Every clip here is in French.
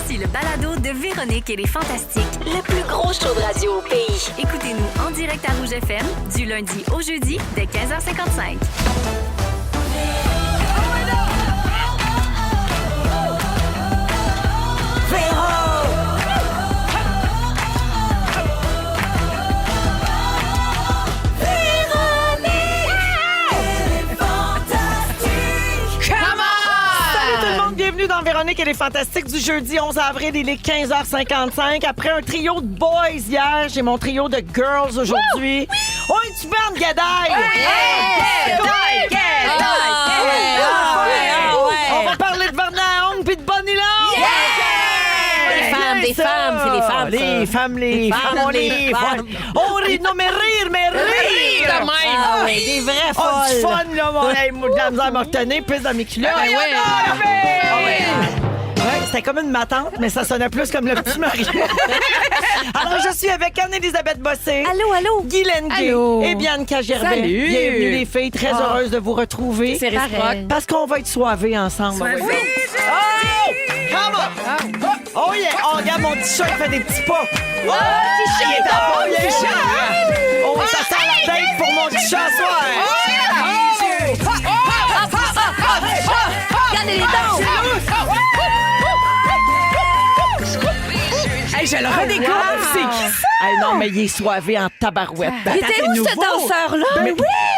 Voici le balado de Véronique et les Fantastiques. Le plus gros show de radio au pays. Écoutez-nous en direct à Rouge FM du lundi au jeudi dès 15h55. Bienvenue dans Véronique et les Fantastiques du jeudi 11 avril, il est 15h55. Après un trio de boys hier, j'ai mon trio de girls aujourd'hui. Oh, une superbe gadaille! On va parler de Verna Hong puis de Bonnie Long! Des femmes, c'est les femmes. Les femmes, on les femmes. On rit, non, mais rire, de même. Ah oui, des vraies Oh, du folles. fun, là, mon hey, moi, de la misère à me retenir, plus dans mes culottes. Ouais, c'était comme une matante, mais ça sonnait plus comme le petit Mario. Alors, je suis avec Anne-Élisabeth Bossé. Allô. Guylaine Gay Allô. et Bianca Gervais. Salut. Bienvenue, les filles. Très heureuse de vous retrouver. C'est réciproque. Parce qu'on va être soivés ensemble. Oh! Come on! Oh yeah! Oh, regarde, mon petit chat, il fait des petits pas. Oh, petit chat! Il est à fond, il est chat! Oh, ça sent la tête pour mon petit chat ce soir! Regardez les dents. Hey, je le redécouvre! C'est qui ça? Hey, non, mais il est soivé en tabarouette. Il était où, ce danseur-là? Mais,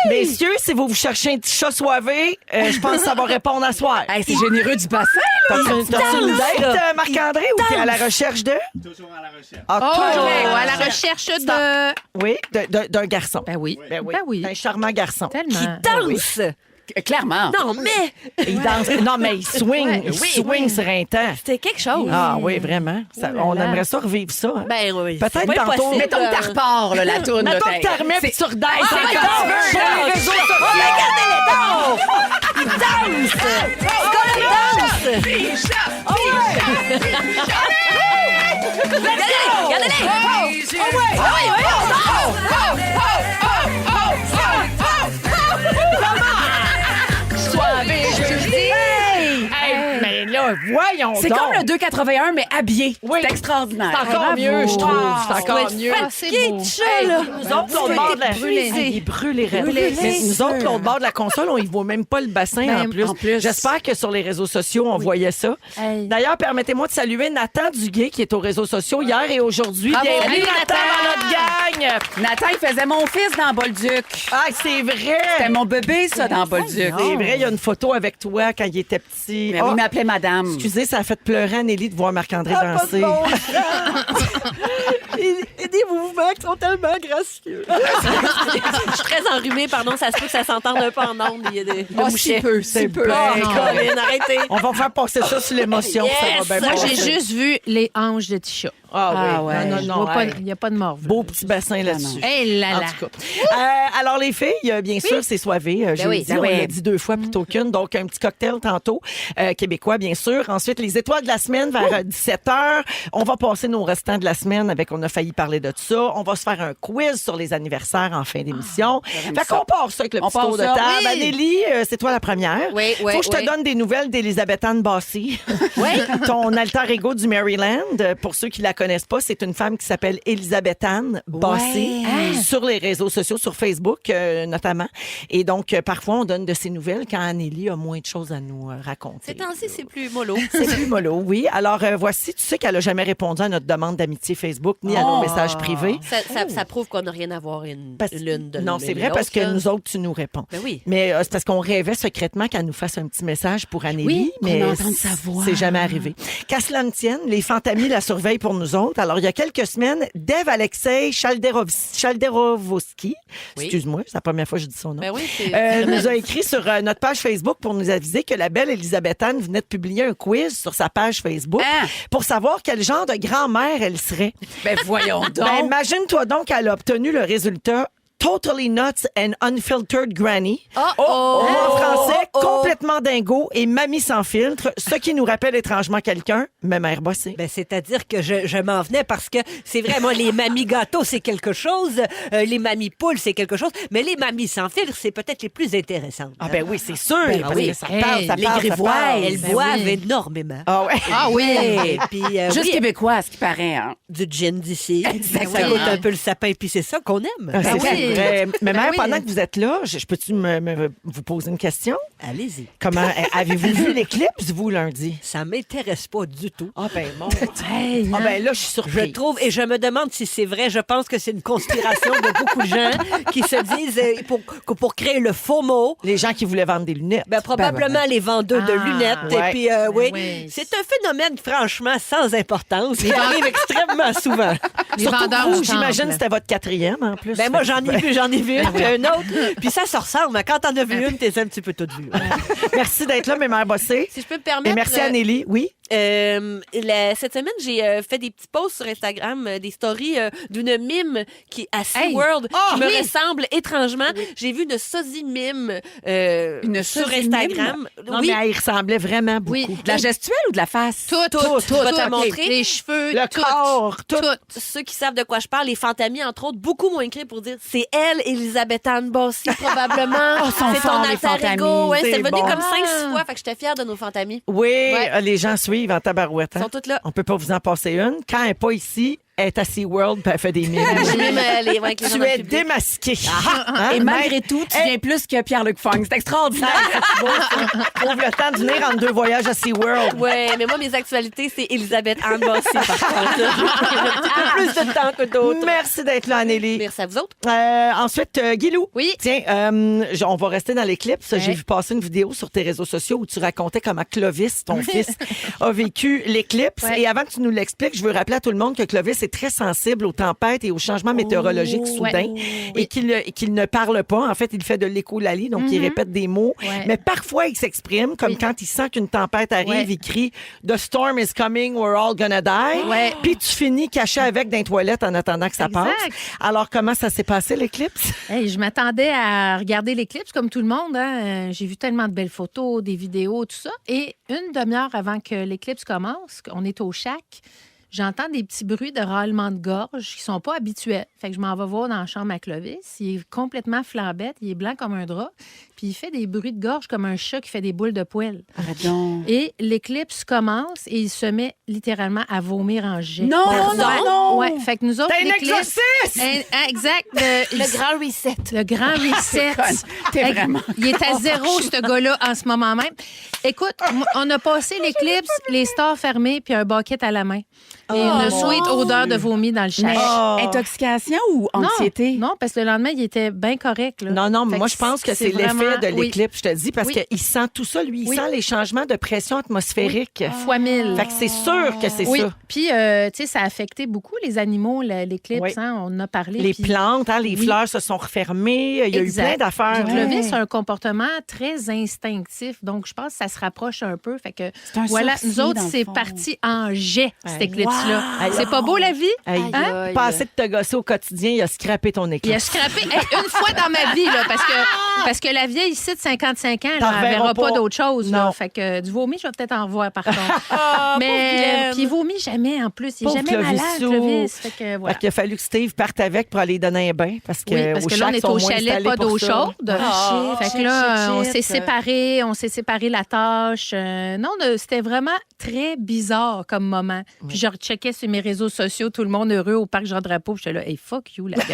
messieurs, si vous cherchez un petit chat soivé, je pense que ça va répondre à soir. Hey, c'est généreux du bassin, là. T'as-tu une date, Marc-André, ou t'es à la recherche de? Toujours à la recherche. Ah, toujours à la recherche de... Oui, d'un garçon. Ben oui. Ben oui. Ben oui. Un charmant garçon. Tellement. Danse. Clairement. Non, mais Il danse. Non, mais il swing. Ouais, il oui, swing sur un temps. c'était quelque chose. Ah oui, vraiment. Ça, on là. aimerait ça revivre ça. Hein. Ben oui. Peut-être c'est pas tantôt. impossible. Mettons que t'as repars, là, la tourne. Mettons que t'as remets puis tu redanses. Ah, encore c'est sur les réseaux sociaux. Regardez les dents. Il danse. C'est comme une danse. Regardez-les. Hey, mais là, voyons C'est donc. comme le 2,81, mais habillé. Oui. C'est extraordinaire. C'est encore mieux, je trouve. C'est encore mieux. Fatigué de chat, là. Nous autres, l'autre bord de la il brûle les rêves. Mais nous autres, l'autre bord de la console, on y voit même pas le bassin en plus. en plus. J'espère que sur les réseaux sociaux, on voyait ça. Hey. D'ailleurs, permettez-moi de saluer Nathan Duguay qui est aux réseaux sociaux hier et aujourd'hui. Bravo. Bienvenue, Salut, Nathan, Nathan. dans notre gang. Nathan, il faisait mon fils dans Bolduc. Ah, c'est vrai. C'était mon bébé, ça, dans Bolduc. C'est vrai, il y a une photo avec toi quand il était petit. Mais oui, il m'appelait madame. Excusez, ça a fait pleurer Anneli de voir Marc-André danser. Et des mouvements qui sont tellement gracieux. Je suis très enrhumée, pardon. Ça se peut que ça s'entende un peu en ondes. Il y a des Si peu, si peu. Ben, Colin, arrêtez. On va faire passer ça sur l'émotion. Yes. Ça va bien Moi, j'ai passer. juste vu les hanches de Tisha. Ah oui. Ah ouais. Non, Je non, vois non. pas- hey. il n'y a pas de mort. Beau petit bassin là-dessus. Hey là En là. tout cas. Alors, les filles, bien sûr, c'est soivé. Je oui, l'ai dit, ben on oui. l'a dit 2 fois plutôt qu'une. Donc, un petit cocktail tantôt, québécois, bien sûr. Ensuite, les étoiles de la semaine vers 17h. On va passer nos restants de la semaine avec, on a failli parler de ça. On va se faire un quiz sur les anniversaires en fin d'émission. Fait qu'on part ça avec le On petit tour part de ça. table. Oui. Anneli, c'est toi la première. Oui, oui, Faut que je te oui. donne des nouvelles d'Elisabeth Anne Bossy. Oui. Ton alter ego du Maryland. Pour ceux qui la connaissent pas, c'est une femme qui s'appelle Elisabeth Anne Bossy sur les réseaux sociaux, sur Facebook notamment. Et donc, parfois, on donne de ses nouvelles quand Anneli a moins de choses à nous raconter. Ces temps-ci, c'est plus mollo. C'est plus mollo, oui. Alors, voici, tu sais qu'elle a jamais répondu à notre demande d'amitié Facebook ni à nos messages privés. Ça prouve qu'on n'a rien à voir l'une de Non, l'une c'est et vrai, l'autre, parce que là. nous autres, tu nous réponds. Ben oui. Mais c'est parce qu'on rêvait secrètement qu'elle nous fasse un petit message pour Anneli. Oui, mais qu'on entende sa voix. c'est jamais arrivé. Qu'à cela ne tienne, les Fantamis la surveillent pour nous autres. Alors, il y a quelques semaines, Dave Alexei Chalderovski, Oui. excuse-moi, c'est la première fois que je dis son nom, Ben oui, c'est... nous a écrit sur notre page Facebook pour nous aviser que la belle Elisabeth Anne venait de publier un quiz sur sa page Facebook Hein? pour savoir quel genre de grand-mère elle serait. Ben voyons donc. Ben, imagine-toi donc qu'elle a obtenu le résultat Totally Nuts and Unfiltered Granny. Ou en français, complètement dingo et mamie sans filtre, ce qui nous rappelle étrangement quelqu'un, mais mère bossée. Ben, c'est-à-dire que je m'en venais parce que c'est vraiment les mamies gâteaux, c'est quelque chose. Les mamies poules, c'est quelque chose. Mais les mamies sans filtre, c'est peut-être les plus intéressantes. Ah ben oui, c'est sûr. parce oui. que ça parle, ça Les parle, ça grivoises, parle. elles Ben boivent oui. énormément. Ah ouais. Ah oui. Et puis, Juste oui, québécois, ce qui paraît. Hein? du gin d'ici. Exactement. Ça goûte un peu le sapin, puis c'est ça qu'on aime. Ah, c'est oui. vrai. Mais mère, oui. pendant que vous êtes là, je peux-tu vous poser une question? Allez-y. Comment avez-vous vu l'éclipse, vous, lundi? Ça m'intéresse pas du tout. Ah ben mon. Hey, Ah ben là, je suis Je surprise. trouve, et je me demande si c'est vrai, je pense que c'est une conspiration de beaucoup de gens qui se disent, pour créer le faux mot, Les gens qui voulaient vendre des lunettes. ben, probablement les vendeurs de Ah, lunettes. ouais. Et puis, oui, oui. c'est un phénomène franchement sans importance qui arrive extrêmement souvent. les Surtout vendeurs vous, du j'imagine temple. c'était votre 4e en plus. Ben moi, j'en ai vu une, puis un autre. Puis ça se ressemble. Mais quand t'en as vu une, t'es un petit peu toute vue. Merci d'être là, mes mères bossées. Si je peux me Et permettre. merci Anneli. Oui. Cette semaine, j'ai fait des petits posts sur Instagram, des stories d'une mime qui à SeaWorld qui me ressemble étrangement. J'ai vu une sosie mime Une sur sosie Instagram. Non, Oui. mais il ressemblait vraiment beaucoup. Oui. De la gestuelle ou de la face? Tout. Je vais te montrer. Les cheveux, Le tout. corps, tout. Ceux qui savent de quoi je parle, les fantamis, entre autres, beaucoup m'ont écrit pour dire c'est elle, Elisabeth Anne Bossy, probablement. Oh, sont c'est ton forts, les alter fantamis. ego. Ouais, C'est c'est venu bon. comme 5-6 fois. Fait que j'étais fière de nos fantamis. Oui, Ouais. les gens suivent en tabarouette. Ils hein. sont toutes là. On peut pas vous en passer une. Quand elle n'est pas ici, elle est à SeaWorld puis elle fait des mimes. Je mime avec les gens Tu dans le es public. démasqué. Hein, Et malgré mère? tout, tu viens plus que Pierre-Luc Funk. C'est extraordinaire. Trouve le temps de venir entre 2 voyages à SeaWorld. Ouais, mais moi, mes actualités, c'est Elisabeth Anne Bossy, par contre. J'ai un petit peu plus de temps que d'autres. Merci d'être là, Anneli. Merci à vous autres. Ensuite, Guilou. Oui. Tiens, on va rester dans l'éclipse. J'ai vu passer une vidéo sur tes réseaux sociaux où tu racontais comment Clovis, ton fils, a vécu l'éclipse. Ouais. Et avant que tu nous l'expliques, je veux rappeler à tout le monde que Clovis est très sensible aux tempêtes et aux changements météorologiques soudains et qu'il ne parle pas. En fait, il fait de l'écholalie, donc il répète des mots. Ouais. Mais parfois, il s'exprime comme quand il sent qu'une tempête arrive, Ouais. il crie « The storm is coming, we're all gonna die Ouais. Puis tu finis caché avec dans les toilettes en attendant que ça Exact. passe. Alors, comment ça s'est passé, l'éclipse? Hey, je m'attendais à regarder l'éclipse comme tout le monde. Hein. J'ai vu tellement de belles photos, des vidéos, tout ça. Et une demi-heure avant que l'éclipse commence, on est au shack, j'entends des petits bruits de râlement de gorge qui sont pas habituels. Fait que je m'en vais voir dans la chambre à Clovis. Il est complètement flambette, il est blanc comme un drap, puis il fait des bruits de gorge comme un chat qui fait des boules de poêle. Arrête donc. Et l'éclipse commence et il se met littéralement à vomir en jet. Non, non. Ouais, fait que nous autres, T'es un l'éclipse... exorciste! Exact. Le grand reset. Le grand reset. T'es Hey, vraiment il est à zéro, ce gars-là, en ce moment même. Écoute, on a passé l'éclipse, les stores fermés, puis un bucket à la main. Et une sweet odeur de vomi dans le Mais shack. intoxication ou anxiété? Non, parce que le lendemain, il était bien correct. Là. Non, mais Fait moi, je pense que c'est vraiment- l'effet de oui. l'éclipse, je te dis, parce Oui. qu'il sent tout ça, lui. Il Oui. sent les changements de pression atmosphérique. Fois 1000. Fait que c'est sûr que c'est Oui, ça. puis, tu sais, ça a affecté beaucoup les animaux, l'éclipse. Oui. Hein, on en a parlé. Les puis- plantes, hein, les Oui. fleurs se sont refermées. Il y a Exact. eu plein d'affaires. Puis Clovis a un comportement très instinctif. Donc, je pense que ça se rapproche un peu. Fait que, un voilà, sorcier, nous autres, dans le c'est fond. parti en jet, cette éclipse-là. Wow. C'est pas beau, la vie? Hey, Hein? passer de te gosser au quotidien, il a scrappé ton Il a éclipse. scrappé une fois dans ma vie, là, parce que la vieille ici de 55 ans, T'en là, elle reverras verra pas pas. d'autre chose. Là. Non. Fait que du vomi, je vais peut-être en revoir, par contre. Pauvre Mais Guylaine. puis il vomit jamais, en plus. Il est Pauvre jamais malade, Clovissou. Clovis. Fait que voilà. Fait qu'il a fallu que Steve parte avec pour aller donner un bain. Parce que, Oui, parce au que là, on shack, est sont au moins chalet, installés pas pour d'eau ça. chaude. Fait que là, on s'est séparés, la tâche. Non, c'était vraiment très bizarre comme moment. Puis je recheckais sur mes réseaux sociaux, tout le monde heureux au parc Jean-Drapeau. Puis j'étais là, hey, fuck you, la gueule.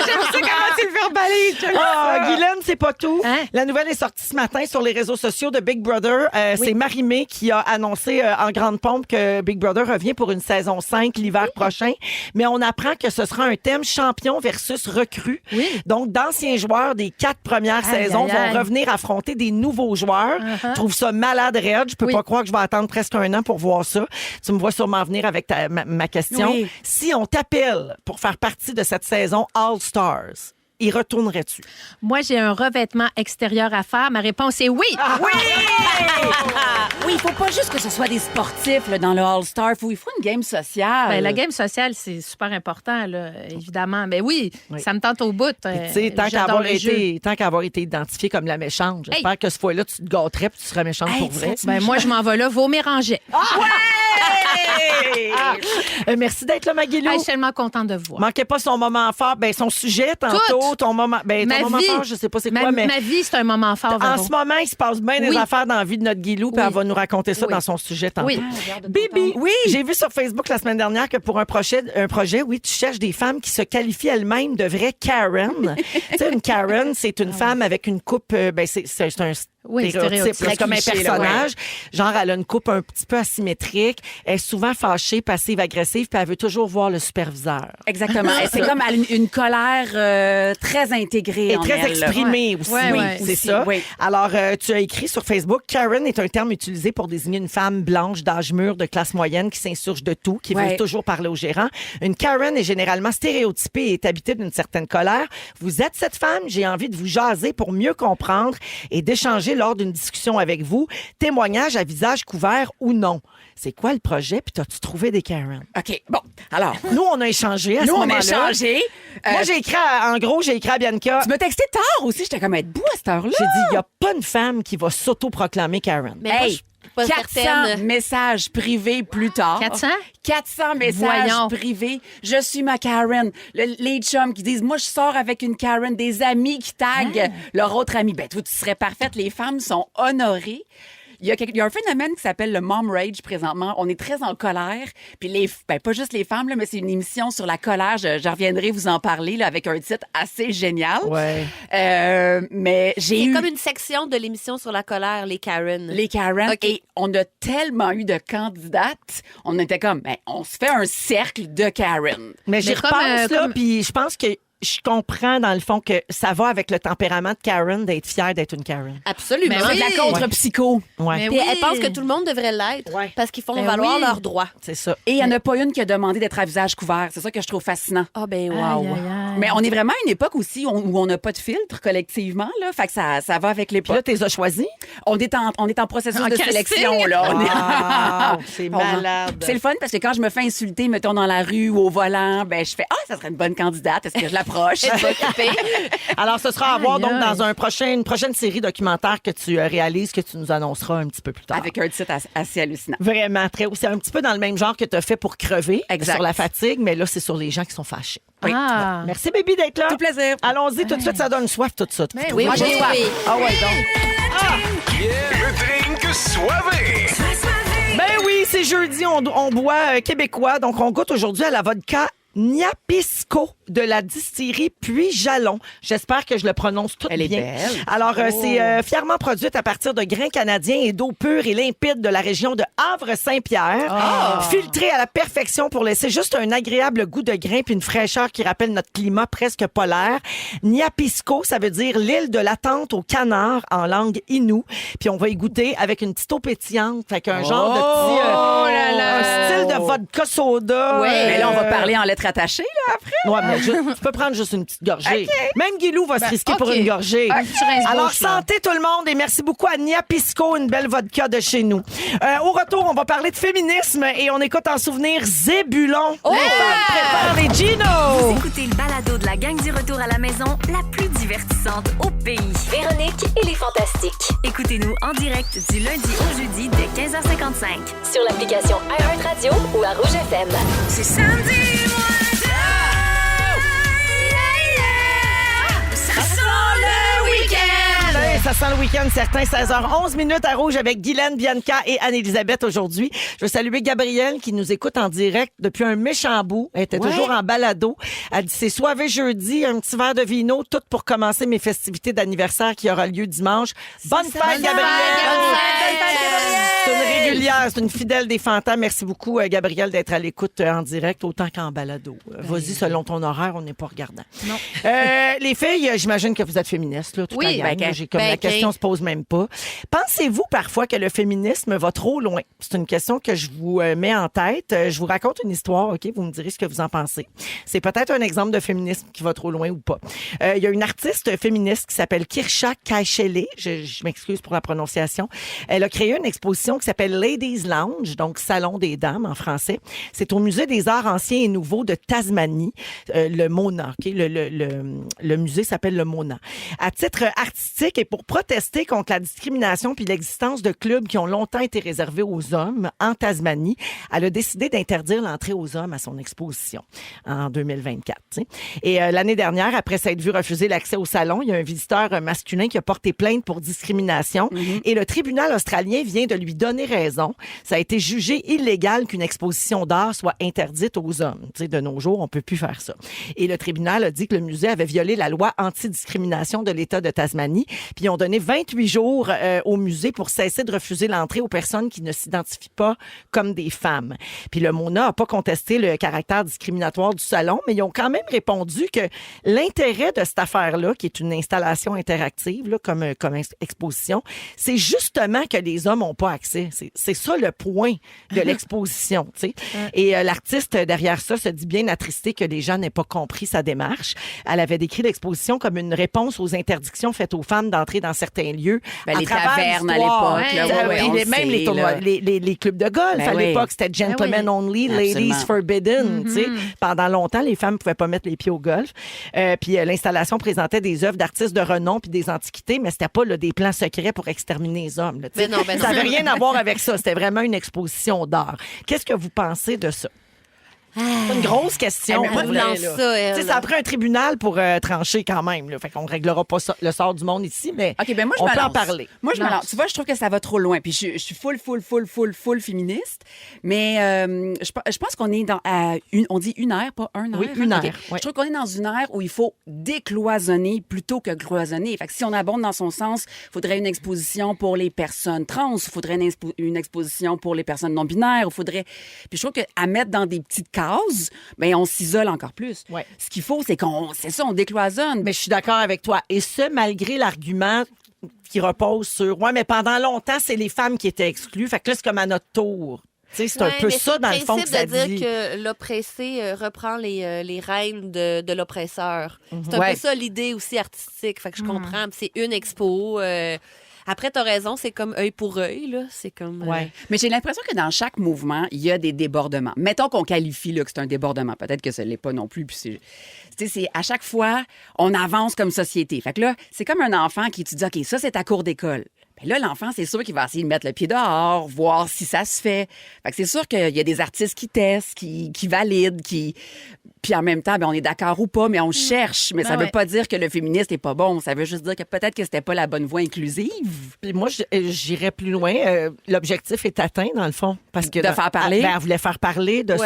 J'aime ça comment tu le verbalise. Guylaine, c'est pas tout. Hein? La nouvelle est sortie ce matin sur les réseaux sociaux de Big Brother. C'est Marie-Mé qui a annoncé en grande pompe que Big Brother revient pour une saison 5 l'hiver prochain. Mais on apprend que ce sera un thème champion versus recrue. Oui. Donc, d'anciens joueurs des 4 premières Aïe, saisons aïe, aïe. vont revenir affronter des nouveaux joueurs. Je trouve ça malade raide. Je peux Oui. pas croire que je vais attendre presque un an pour voir ça. Tu me vois sûrement venir avec ma question. Oui. Si on t'appelle pour faire partie de cette saison All Stars, y retournerais-tu? Moi, j'ai un revêtement extérieur à faire. Ma réponse est oui. Oui, il faut pas juste que ce soit des sportifs là, dans le All-Star. Il faut une game sociale. Ben, la game sociale, c'est super important, là, évidemment. Mais oui, ça me tente au bout. Tu sais, tant qu'à avoir été identifiée comme la méchante, j'espère que ce fois-là, tu te gâterais puis tu serais méchante pour vrai. Ben, moi, je m'en vais là, vomir en jet. Merci d'être là, Maguilou. Je suis tellement contente de vous voir. Manquez pas son moment fort, son sujet tantôt, ton moment fort, je sais pas c'est quoi, mais ma vie, c'est un moment fort. en ce moment, il se passe bien des affaires dans la vie de notre Guilou, puis elle va nous raconter ça dans son sujet tantôt. Oui. Bibi, j'ai vu sur Facebook la semaine dernière que pour un projet, tu cherches des femmes qui se qualifient elles-mêmes de vraies Karen. Tu sais, une Karen, c'est une femme avec une coupe, c'est un stéréotype, c'est comme un personnage. Genre, elle a une coupe un petit peu asymétrique, elle est souvent fâchée, passive-agressive, puis elle veut toujours voir le superviseur. Exactement. C'est comme elle a une colère très intégrée Et en très elle. exprimée aussi. Ouais, Oui, ouais. c'est Aussi, ça. oui. Alors, tu as écrit sur Facebook, Karen est un terme utilisé pour désigner une femme blanche d'âge mûr de classe moyenne qui s'insurge de tout, qui veut toujours parler au gérant. Une Karen est généralement stéréotypée et est habitée d'une certaine colère. Vous êtes cette femme, j'ai envie de vous jaser pour mieux comprendre et d'échanger lors d'une discussion avec vous. Témoignage à visage couvert ou non. C'est quoi le projet? Puis t'as-tu trouvé des Karen? OK, bon. Alors, Nous, on a échangé à ce nous, on moment-là. a échangé. Moi, j'ai écrit à Bianca. Tu m'as texté tard aussi. J'étais comme être debout à cette heure-là. J'ai dit, il n'y a pas une femme qui va s'auto-proclamer Karen. Mais moi, je suis pas 400 certaine. messages privés plus tard. 400? 400 messages Voyons. privés. Je suis ma Karen. Les chums qui disent, moi, je sors avec une Karen. Des amis qui taguent leur autre ami. Ben, toi, tu serais parfaite. Les femmes sont honorées. Il y a un phénomène qui s'appelle le mom rage présentement. On est très en colère. Puis pas juste les femmes, là, mais c'est une émission sur la colère. Je reviendrai vous en parler là, avec un titre assez génial. Ouais. Mais j'ai C'est eu comme une section de l'émission sur la colère, les Karen. les Karen. OK. Et on a tellement eu de candidates. On était comme, on se fait un cercle de Karen. Mais j'y Mais comme, repense, là, comme- puis je pense que je comprends, dans le fond, que ça va avec le tempérament de Karen d'être fière d'être une Karen. Absolument. Mais C'est de la contre-psycho. Ouais, Mais Puis oui. elle pense que tout le monde devrait l'être Ouais. parce qu'ils font Ben valoir oui. leurs droits. c'est ça. Et il n'y en a pas une qui a demandé d'être à visage couvert. C'est ça que je trouve fascinant. Ah ben wow. Aïe, aïe, aïe. Mais on est vraiment à une époque aussi où on n'a pas de filtre collectivement. Là. Fait que ça va avec Puis l'époque. là, t'es as choisi? On est en processus En de casting. sélection. Là. On est- Wow, c'est On- malade. C'est le fun parce que quand je me fais insulter, mettons, dans la rue ou au volant, ben je fais « Ah, ça serait une bonne candidate. Est-ce que je l'approche? » Alors, ce sera à voir donc Aïe, dans une prochaine série documentaire que tu réalises, que tu nous annonceras un petit peu plus tard. Avec un titre assez hallucinant. Vraiment très. C'est un petit peu dans le même genre que tu as fait pour crever, Exact. sur la fatigue, mais là, c'est sur les gens qui sont fâchés. Ah. Merci, baby, d'être là. Tout plaisir. Allons-y, tout de suite, ça donne soif, tout ça. Ben Tout oui, le monde. moi, j'ai soif. Ah ouais, donc. Le drink soivé. Ben oui, c'est jeudi, on boit québécois, donc on goûte aujourd'hui à la vodka Niapisco de la distillerie Puy-Jalon. J'espère que je le prononce tout Elle est bien. belle. Alors, c'est fièrement produite à partir de grains canadiens et d'eau pure et limpide de la région de Havre-Saint-Pierre. Filtrée à la perfection pour laisser juste un agréable goût de grain puis une fraîcheur qui rappelle notre climat presque polaire. Niapisco, ça veut dire l'île de l'attente au canard en langue inou. Puis on va y goûter avec une petite eau pétillante. Fait qu'un genre de petit... un style de vodka soda. Mais là, on va parler en lettres attachées, là, après. Ouais, mais tu peux prendre juste une petite gorgée. Même Guilou va se risquer pour OK. une gorgée. Tu rinces Alors, bouche, là. santé tout le monde et merci beaucoup à Niapisco, une belle vodka de chez nous. Au retour, on va parler de féminisme et on écoute en souvenir Zébulon. Les femmes préparent les Gino. Écoutez le balado de la gang du retour à la maison, la plus divertissante au pays. Véronique et les Fantastiques. Écoutez-nous en direct du lundi au jeudi dès 15h55. Sur l'application iHeartRadio ou à Rouge FM. C'est samedi, ça sent le week-end. Hey, ça sent le week-end, certains. 16h11 minutes à Rouge avec Guylaine, Bianca et Anne-Élisabeth aujourd'hui. Je veux saluer Gabrielle qui nous écoute en direct depuis un méchant bout. Elle était toujours en balado. Elle dit, c'est soivé jeudi, un petit verre de vino, tout pour commencer mes festivités d'anniversaire qui aura lieu dimanche. Bonne fête, Gabrielle! C'est une régulière, c'est une fidèle des Fantas. Merci beaucoup, Gabrielle, d'être à l'écoute en direct autant qu'en balado. Vas-y, selon ton horaire, on n'est pas regardant. Non. Les filles, j'imagine que vous êtes féministes, là, tout Oui, à gang, ben, là. J'ai comme ben, La question se pose même pas. Pensez-vous parfois que le féminisme va trop loin? C'est une question que je vous mets en tête. Je vous raconte une histoire, OK? Vous me direz ce que vous en pensez. C'est peut-être un exemple de féminisme qui va trop loin ou pas. Il y a une artiste féministe qui s'appelle Kirsha Kaishele. Je m'excuse pour la prononciation. Elle a créé une exposition qui s'appelle Ladies Lounge, donc Salon des dames en français. C'est au Musée des arts anciens et nouveaux de Tasmanie, le MONA. OK? Le musée s'appelle le MONA. À titre artistique et pour protester contre la discrimination puis l'existence de clubs qui ont longtemps été réservés aux hommes en Tasmanie, elle a décidé d'interdire l'entrée aux hommes à son exposition en 2024. T'sais. Et l'année dernière, après s'être vu refuser l'accès au salon, il y a un visiteur masculin qui a porté plainte pour discrimination et le tribunal australien vient de lui donner raison. Ça a été jugé illégal qu'une exposition d'art soit interdite aux hommes. T'sais, de nos jours, on peut plus faire ça. Et le tribunal a dit que le musée avait violé la loi anti-discrimination de l'État de Tasmanie, puis ils ont donné 28 jours au musée pour cesser de refuser l'entrée aux personnes qui ne s'identifient pas comme des femmes. Puis le MONA n'a pas contesté le caractère discriminatoire du salon, mais ils ont quand même répondu que l'intérêt de cette affaire-là, qui est une installation interactive, là, comme exposition, c'est justement que les hommes n'ont pas accès. C'est ça le point de l'exposition. Tu sais. Et l'artiste derrière ça se dit bien attristé que les gens n'aient pas compris sa démarche. Elle avait décrit l'exposition comme une réponse aux interdictions faites aux femmes d'entrer dans certains lieux. Les tavernes à l'époque. Même les tournois, les clubs de golf à l'époque, c'était gentlemen only, ladies forbidden. Tu sais. Pendant longtemps, les femmes ne pouvaient pas mettre les pieds au golf. Puis l'installation présentait des œuvres d'artistes de renom puis des antiquités, mais c'était pas là, des plans secrets pour exterminer les hommes. Là, ça n'avait rien à voir avec ça. C'était vraiment une exposition d'art. Qu'est-ce que vous pensez de ça? C'est une grosse question. Ça prend un tribunal pour trancher quand même. Là. Fait qu'on réglera pas le sort du monde ici, mais moi, on peut en parler. Moi, je me lance. Tu vois, je trouve que ça va trop loin. Puis je suis full féministe. Mais je pense qu'on est on dit une ère, pas un ère. Oui, une ère. Okay. Oui. Je trouve qu'on est dans une ère où il faut décloisonner plutôt que cloisonner. Fait que si on abonde dans son sens, il faudrait une exposition pour les personnes trans, il faudrait une exposition pour les personnes non-binaires, Puis je trouve qu'à mettre dans des petites cases, ben on s'isole encore plus. Ouais. Ce qu'il faut, c'est on décloisonne. Mais je suis d'accord avec toi. Et ce, malgré l'argument qui repose sur mais pendant longtemps, c'est les femmes qui étaient exclues. Fait que là, c'est comme à notre tour. C'est un peu ça, dans le fond, que ça dit. C'est le principe de dire que l'oppressé reprend les règnes de l'oppresseur. C'est un peu ça l'idée aussi artistique. Fait que je comprends. C'est une expo. Après, t'as raison, c'est comme œil pour œil, là. C'est comme... Mais j'ai l'impression que dans chaque mouvement, il y a des débordements. Mettons qu'on qualifie là, que c'est un débordement. Peut-être que ce l'est pas non plus. Puis c'est à chaque fois, on avance comme société. Fait que là, c'est comme un enfant qui te dit, OK, ça, c'est ta cour d'école. Puis là, l'enfant, c'est sûr qu'il va essayer de mettre le pied dehors, voir si ça se fait. Fait que c'est sûr qu'il y a des artistes qui testent, qui valident, Puis en même temps, on est d'accord ou pas, mais on cherche. Mais ça veut pas dire que le féministe est pas bon. Ça veut juste dire que peut-être que c'était pas la bonne voie inclusive. Puis moi, j'irais plus loin. L'objectif est atteint, dans le fond. Parce que de faire parler? Elle voulait faire parler de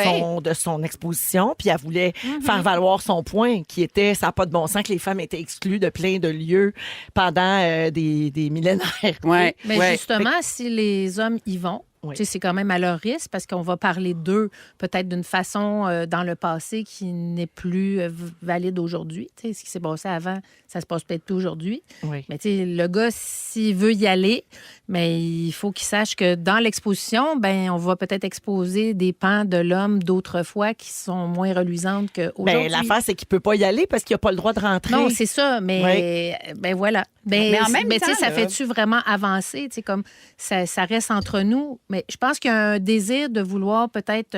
son exposition, puis elle voulait faire valoir son point, qui était, ça n'a pas de bon sens que les femmes étaient exclues de plein de lieux pendant des millénaires. Ouais. Mais justement, si les hommes y vont, c'est quand même à leur risque parce qu'on va parler d'eux peut-être d'une façon dans le passé qui n'est plus valide aujourd'hui. Ce qui s'est passé avant, ça se passe peut-être plus aujourd'hui. Oui. Mais le gars, s'il veut y aller, mais il faut qu'il sache que dans l'exposition, on va peut-être exposer des pans de l'homme d'autrefois qui sont moins reluisantes qu'aujourd'hui. L'affaire, c'est qu'il ne peut pas y aller parce qu'il n'a pas le droit de rentrer. Non, c'est ça. Mais voilà. Mais en même temps, ça fait-tu vraiment avancer? Comme ça reste entre nous. Mais je pense qu'il y a un désir de vouloir peut-être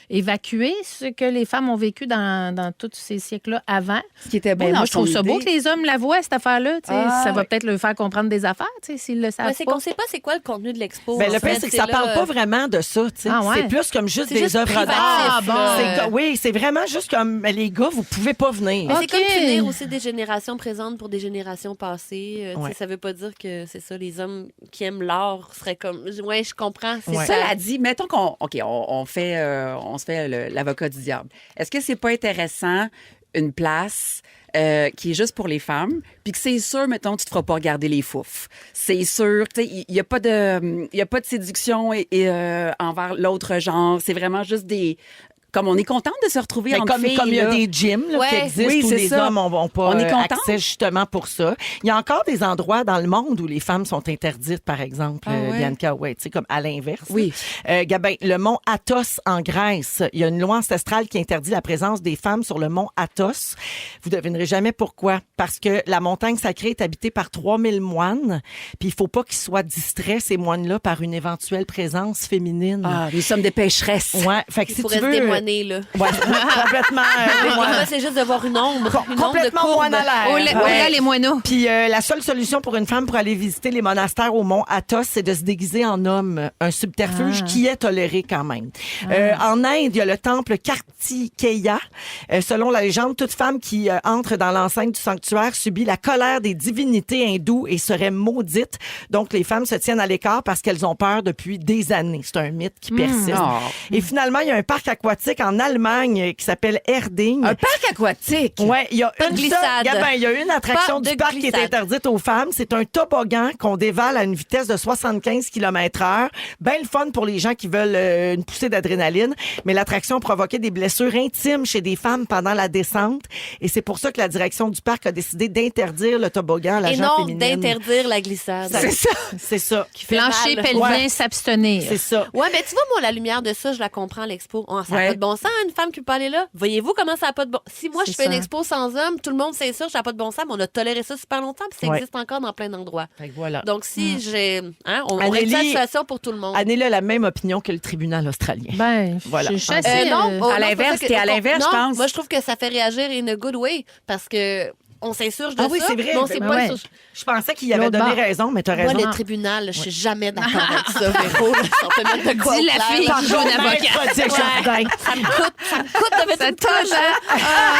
évacuer ce que les femmes ont vécu dans tous ces siècles-là avant. Ce qui était beau moi, je trouve ça beau que les hommes la voient, cette affaire-là. Ça va peut-être leur faire comprendre des affaires, s'ils le savent c'est pas. qu'on ne sait pas c'est quoi le contenu de l'expo. Le pire, c'est que ça ne parle pas vraiment de ça. C'est plus comme juste des œuvres d'art. Oui, c'est vraiment juste comme les gars, vous pouvez pas venir. Mais c'est comme punir aussi des générations présentes pour des générations passées. Ça veut pas dire que c'est ça, les hommes qui aiment l'art seraient comme... Oui, je comprends. Cela dit, mettons on se fait l'avocat du diable. Est-ce que c'est pas intéressant une place qui est juste pour les femmes, puis que c'est sûr, mettons, tu te feras pas regarder les fouf. C'est sûr, tu sais, il y a pas de séduction envers l'autre genre. C'est vraiment juste Comme on est contente de se retrouver Mais entre comme filles. il y a là. des gyms là, qui Ouais. existent Oui, où c'est les ça. hommes n'ont pas On est contente. accès justement pour ça. Il y a encore des endroits dans le monde où les femmes sont interdites, par exemple, ouais? Bianca, ouais, tu sais, comme à l'inverse. Oui. Gabin, le mont Athos en Grèce, il y a une loi ancestrale qui interdit la présence des femmes sur le mont Athos. Vous devinerez jamais pourquoi. Parce que la montagne sacrée est habitée par 3000 moines, puis il faut pas qu'ils soient distraits, ces moines-là, par une éventuelle présence féminine. Ah, nous sommes des pécheresses. Ouais, fait que Il si pourrait tu se veux... démoiner, là. Ouais, complètement... Des fois, c'est juste de voir une ombre. Une ombre de complètement courbe. moine à l'air. Oh là, les moineaux. Puis la seule solution pour une femme pour aller visiter les monastères au mont Athos, c'est de se déguiser en homme. Un subterfuge qui est toléré quand même. En Inde, il y a le temple Kartikeya. Selon la légende, toute femme qui entre dans l'enceinte du sanctuaire subit la colère des divinités hindoues et serait maudite. Donc, les femmes se tiennent à l'écart parce qu'elles ont peur depuis des années. C'est un mythe qui persiste. Oh. Et finalement, il y a un parc aquatique en Allemagne qui s'appelle Erding. Un parc aquatique. Ouais, il y a Pas de une glissade. Gabin, il y a une attraction Pas du de parc qui est glissade. interdite aux femmes. C'est un toboggan qu'on dévale à une vitesse de 75 km/h. Ben le fun pour les gens qui veulent une poussée d'adrénaline. Mais l'attraction provoquait des blessures intimes chez des femmes pendant la descente. Et c'est pour ça que la direction du parc a décidé d'interdire le toboggan à la Et gente non, féminine. d'interdire la glissade. C'est ça. C'est ça. Plancher mal. pelvien, Ouais. s'abstenir. C'est ça. Ouais, mais tu vois, moi, la lumière de ça, je la comprends à l'expo. Oh, ça n'a Ouais. pas de bon sens, une femme qui peut pas aller là. Voyez-vous comment ça n'a pas de bon Si moi, je C'est fais une ça. expo sans hommes, tout le monde sait ça, ça n'a pas de bon sens, mais on a toléré ça super longtemps, puis ça Ouais. existe encore dans plein d'endroits. Fait que voilà. Donc, si j'ai. Hein, on règle Anneli- la situation pour tout le monde. Anneli a la même opinion que le tribunal australien. Ben, Voilà. je suis assez, Non, à l'inverse, t'es à l'inverse, non, je pense. Moi, je trouve que ça fait réagir in a good way parce que on s'insurge de Ah oui, ça. c'est vrai. Mais on sait Ben pas ouais. le- Je pensais qu'il avait L'autre donné bord. raison, mais tu as Moi, raison. le tribunal, je suis jamais d'accord avec ça, Véro. là. Ça peut mettre de quoi Dis au la clair, fille là. qui joue un avocat. Maître Desjardins. Ça me coûte de mettre Ça une touche, touche, hein.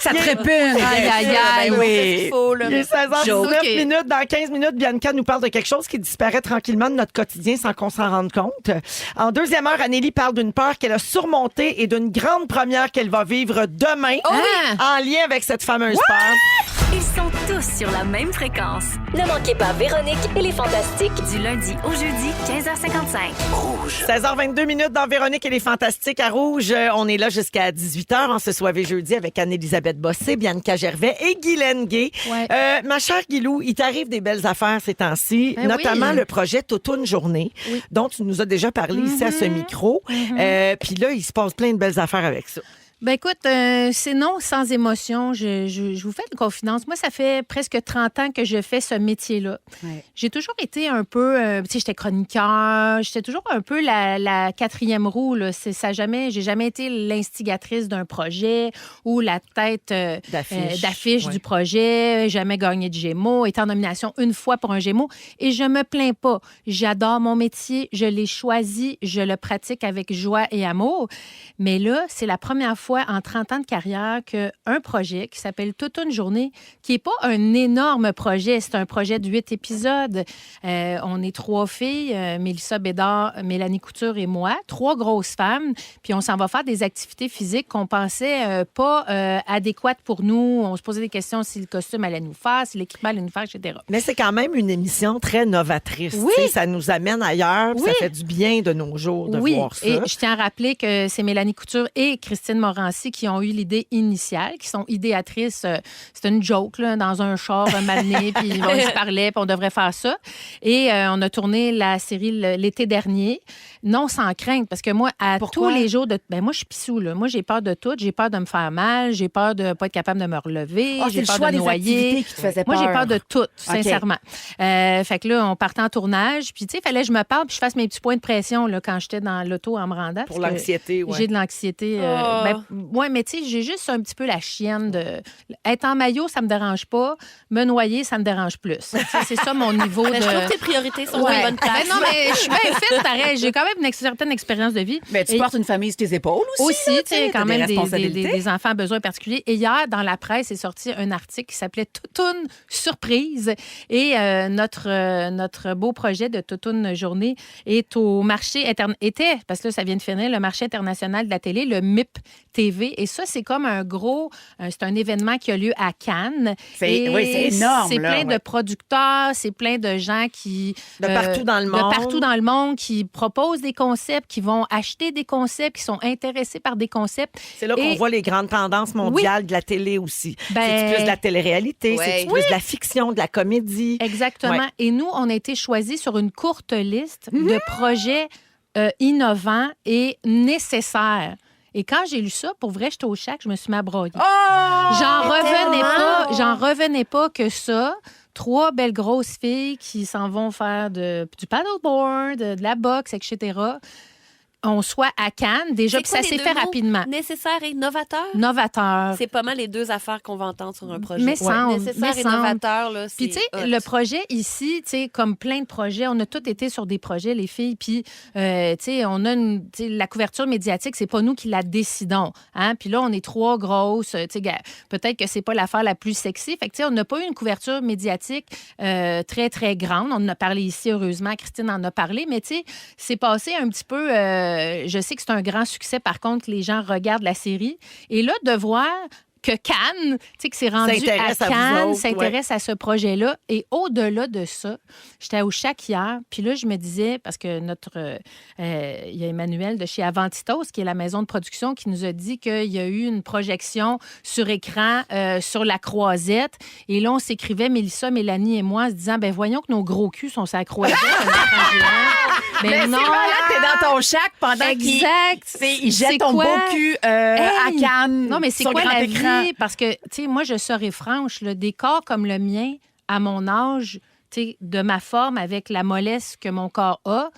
Ça te répugne. Aïe, aïe, aïe. Ben oui. qu'est-ce qu'il faut, là? Il est 16h19 Joke. minutes. Dans 15 minutes, Bianca nous parle de quelque chose qui disparaît tranquillement de notre quotidien sans qu'on s'en rende compte. En deuxième heure, Anneli parle d'une peur qu'elle a surmontée et d'une grande première qu'elle va vivre demain en lien avec cette fameuse peur. Ils sont tous sur la même fréquence. Ne manquez pas Véronique et les Fantastiques. Du lundi au jeudi, 15h55. 16h22 minutes dans Véronique et les Fantastiques à Rouge. On est là jusqu'à 18h en ce soirée jeudi avec Anne-Élisabeth Bossé, Bianca Gervais et Guylaine Gay. Ouais. Ma chère Guilou, il t'arrive des belles affaires ces temps-ci, Ben notamment oui. le projet Toutoune Journée, dont tu nous as déjà parlé ici à ce micro. Puis là, il se passe plein de belles affaires avec ça. Ben écoute, c'est non sans émotion. Je vous fais une confidence. Moi, ça fait presque 30 ans que je fais ce métier-là. Ouais. J'ai toujours été un peu, tu sais, j'étais chroniqueur, j'étais toujours un peu la quatrième roue. Là. J'ai jamais été l'instigatrice d'un projet ou la tête d'affiche Ouais. du projet, jamais gagné de Gémeaux, été en nomination une fois pour un Gémeaux. Et je me plains pas. J'adore mon métier, je l'ai choisi, je le pratique avec joie et amour. Mais là, c'est la première fois en 30 ans de carrière qu'un projet qui s'appelle Toute une journée, qui n'est pas un énorme projet, c'est un projet de 8 épisodes. On est 3 filles, Mélissa Bédard, Mélanie Couture et moi, 3 grosses femmes, puis on s'en va faire des activités physiques qu'on pensait pas adéquates pour nous. On se posait des questions si le costume allait nous faire, si l'équipement allait nous faire, etc. Mais c'est quand même une émission très novatrice. Oui. Tu sais, ça nous amène ailleurs, puis Oui. ça fait du bien de nos jours de Oui, voir ça. et je tiens à rappeler que c'est Mélanie Couture et Christine Morancy qui ont eu l'idée initiale, qui sont idéatrices. C'était une joke, là, dans un char, un matinée, puis on se parlait, puis on devrait faire ça. Et on a tourné la série l'été dernier, non sans crainte, parce que moi, Pourquoi? tous les jours, moi, je suis pissou, là. Moi, j'ai peur de tout. J'ai peur de me faire mal, j'ai peur de ne pas être capable de me relever, Ah, c'est j'ai le peur choix de me des noyer. activités qui te faisait Moi, peur. j'ai peur de tout, sincèrement. Fait que là, on partait en tournage, puis tu sais, il fallait que je me parle, puis je fasse mes petits points de pression là, quand j'étais dans l'auto en me rendant. Pour parce que l'anxiété, ouais. J'ai de l'anxiété. Ouais, mais tu sais, j'ai juste un petit peu la chienne de. Être en maillot, ça me dérange pas. Me noyer, ça me dérange plus. Tu sais, c'est ça mon niveau de. Mais je trouve que tes priorités sont Ouais. en bonne place. Ben non, mais je suis bien faite, pareil. J'ai quand même une certaine expérience de vie. Mais tu Et- portes une famille sur tes épaules aussi. aussi, là, tu sais, t'as quand même des responsabilités. des enfants à besoins particuliers. Et hier, dans la presse, est sorti un article qui s'appelait Toutoune Surprise. Et notre beau projet de Toutoune Journée est au marché était, parce que là, ça vient de finir, le marché international de la télé, le MIP TV. Et ça, c'est comme c'est un événement qui a lieu à Cannes. C'est énorme. C'est là, plein de producteurs, c'est plein de gens qui... De partout dans le monde. De partout dans le monde, qui proposent des concepts, qui vont acheter des concepts, qui sont intéressés par des concepts. C'est là qu'on voit les grandes tendances mondiales de la télé aussi. C'est plus de la télé-réalité, c'est plus de la fiction, de la comédie. Exactement. Ouais. Et nous, on a été choisis sur une courte liste de projets innovants et nécessaires. Et quand j'ai lu ça, pour vrai, j'étais au Shack, je me suis mis à broyer. J'en revenais pas que ça. 3 belles grosses filles qui s'en vont faire du paddleboard, de la boxe, etc. On soit à Cannes, déjà, puis ça s'est fait rapidement. Nécessaire et novateur? Novateur. C'est pas mal les 2 affaires qu'on va entendre sur un projet. Mais semble, nécessaire et novateur, là, c'est Puis, tu sais, le projet ici, tu sais, comme plein de projets, on a tous été sur des projets, les filles, puis, tu sais, on a la couverture médiatique, c'est pas nous qui la décidons, hein? Puis là, on est 3 grosses, tu sais, peut-être que c'est pas l'affaire la plus sexy. Fait que, tu sais, on n'a pas eu une couverture médiatique très, très grande. On en a parlé ici, heureusement, Christine en a parlé, mais, tu sais, c'est passé un petit peu... je sais que c'est un grand succès, par contre, que les gens regardent la série. Et là, de voir que Cannes, tu sais, que c'est rendu à Cannes, s'intéresse à ce projet-là. Et au-delà de ça, j'étais au Shack hier, puis là, je me disais, parce que il y a Emmanuel de chez Avantitos, qui est la maison de production, qui nous a dit qu'il y a eu une projection sur écran sur la Croisette. Et là, on s'écrivait, Mélissa, Mélanie et moi, en se disant, ben voyons que nos gros culs sont sur la Croisette. Mais non! Là, t'es dans ton Shack pendant qu'il jette ton beau cul à Cannes. Non, mais c'est quoi la vie? Parce que, tu sais, moi, je serais franche, là, des corps comme le mien, à mon âge, tu sais, de ma forme, avec la mollesse que mon corps a,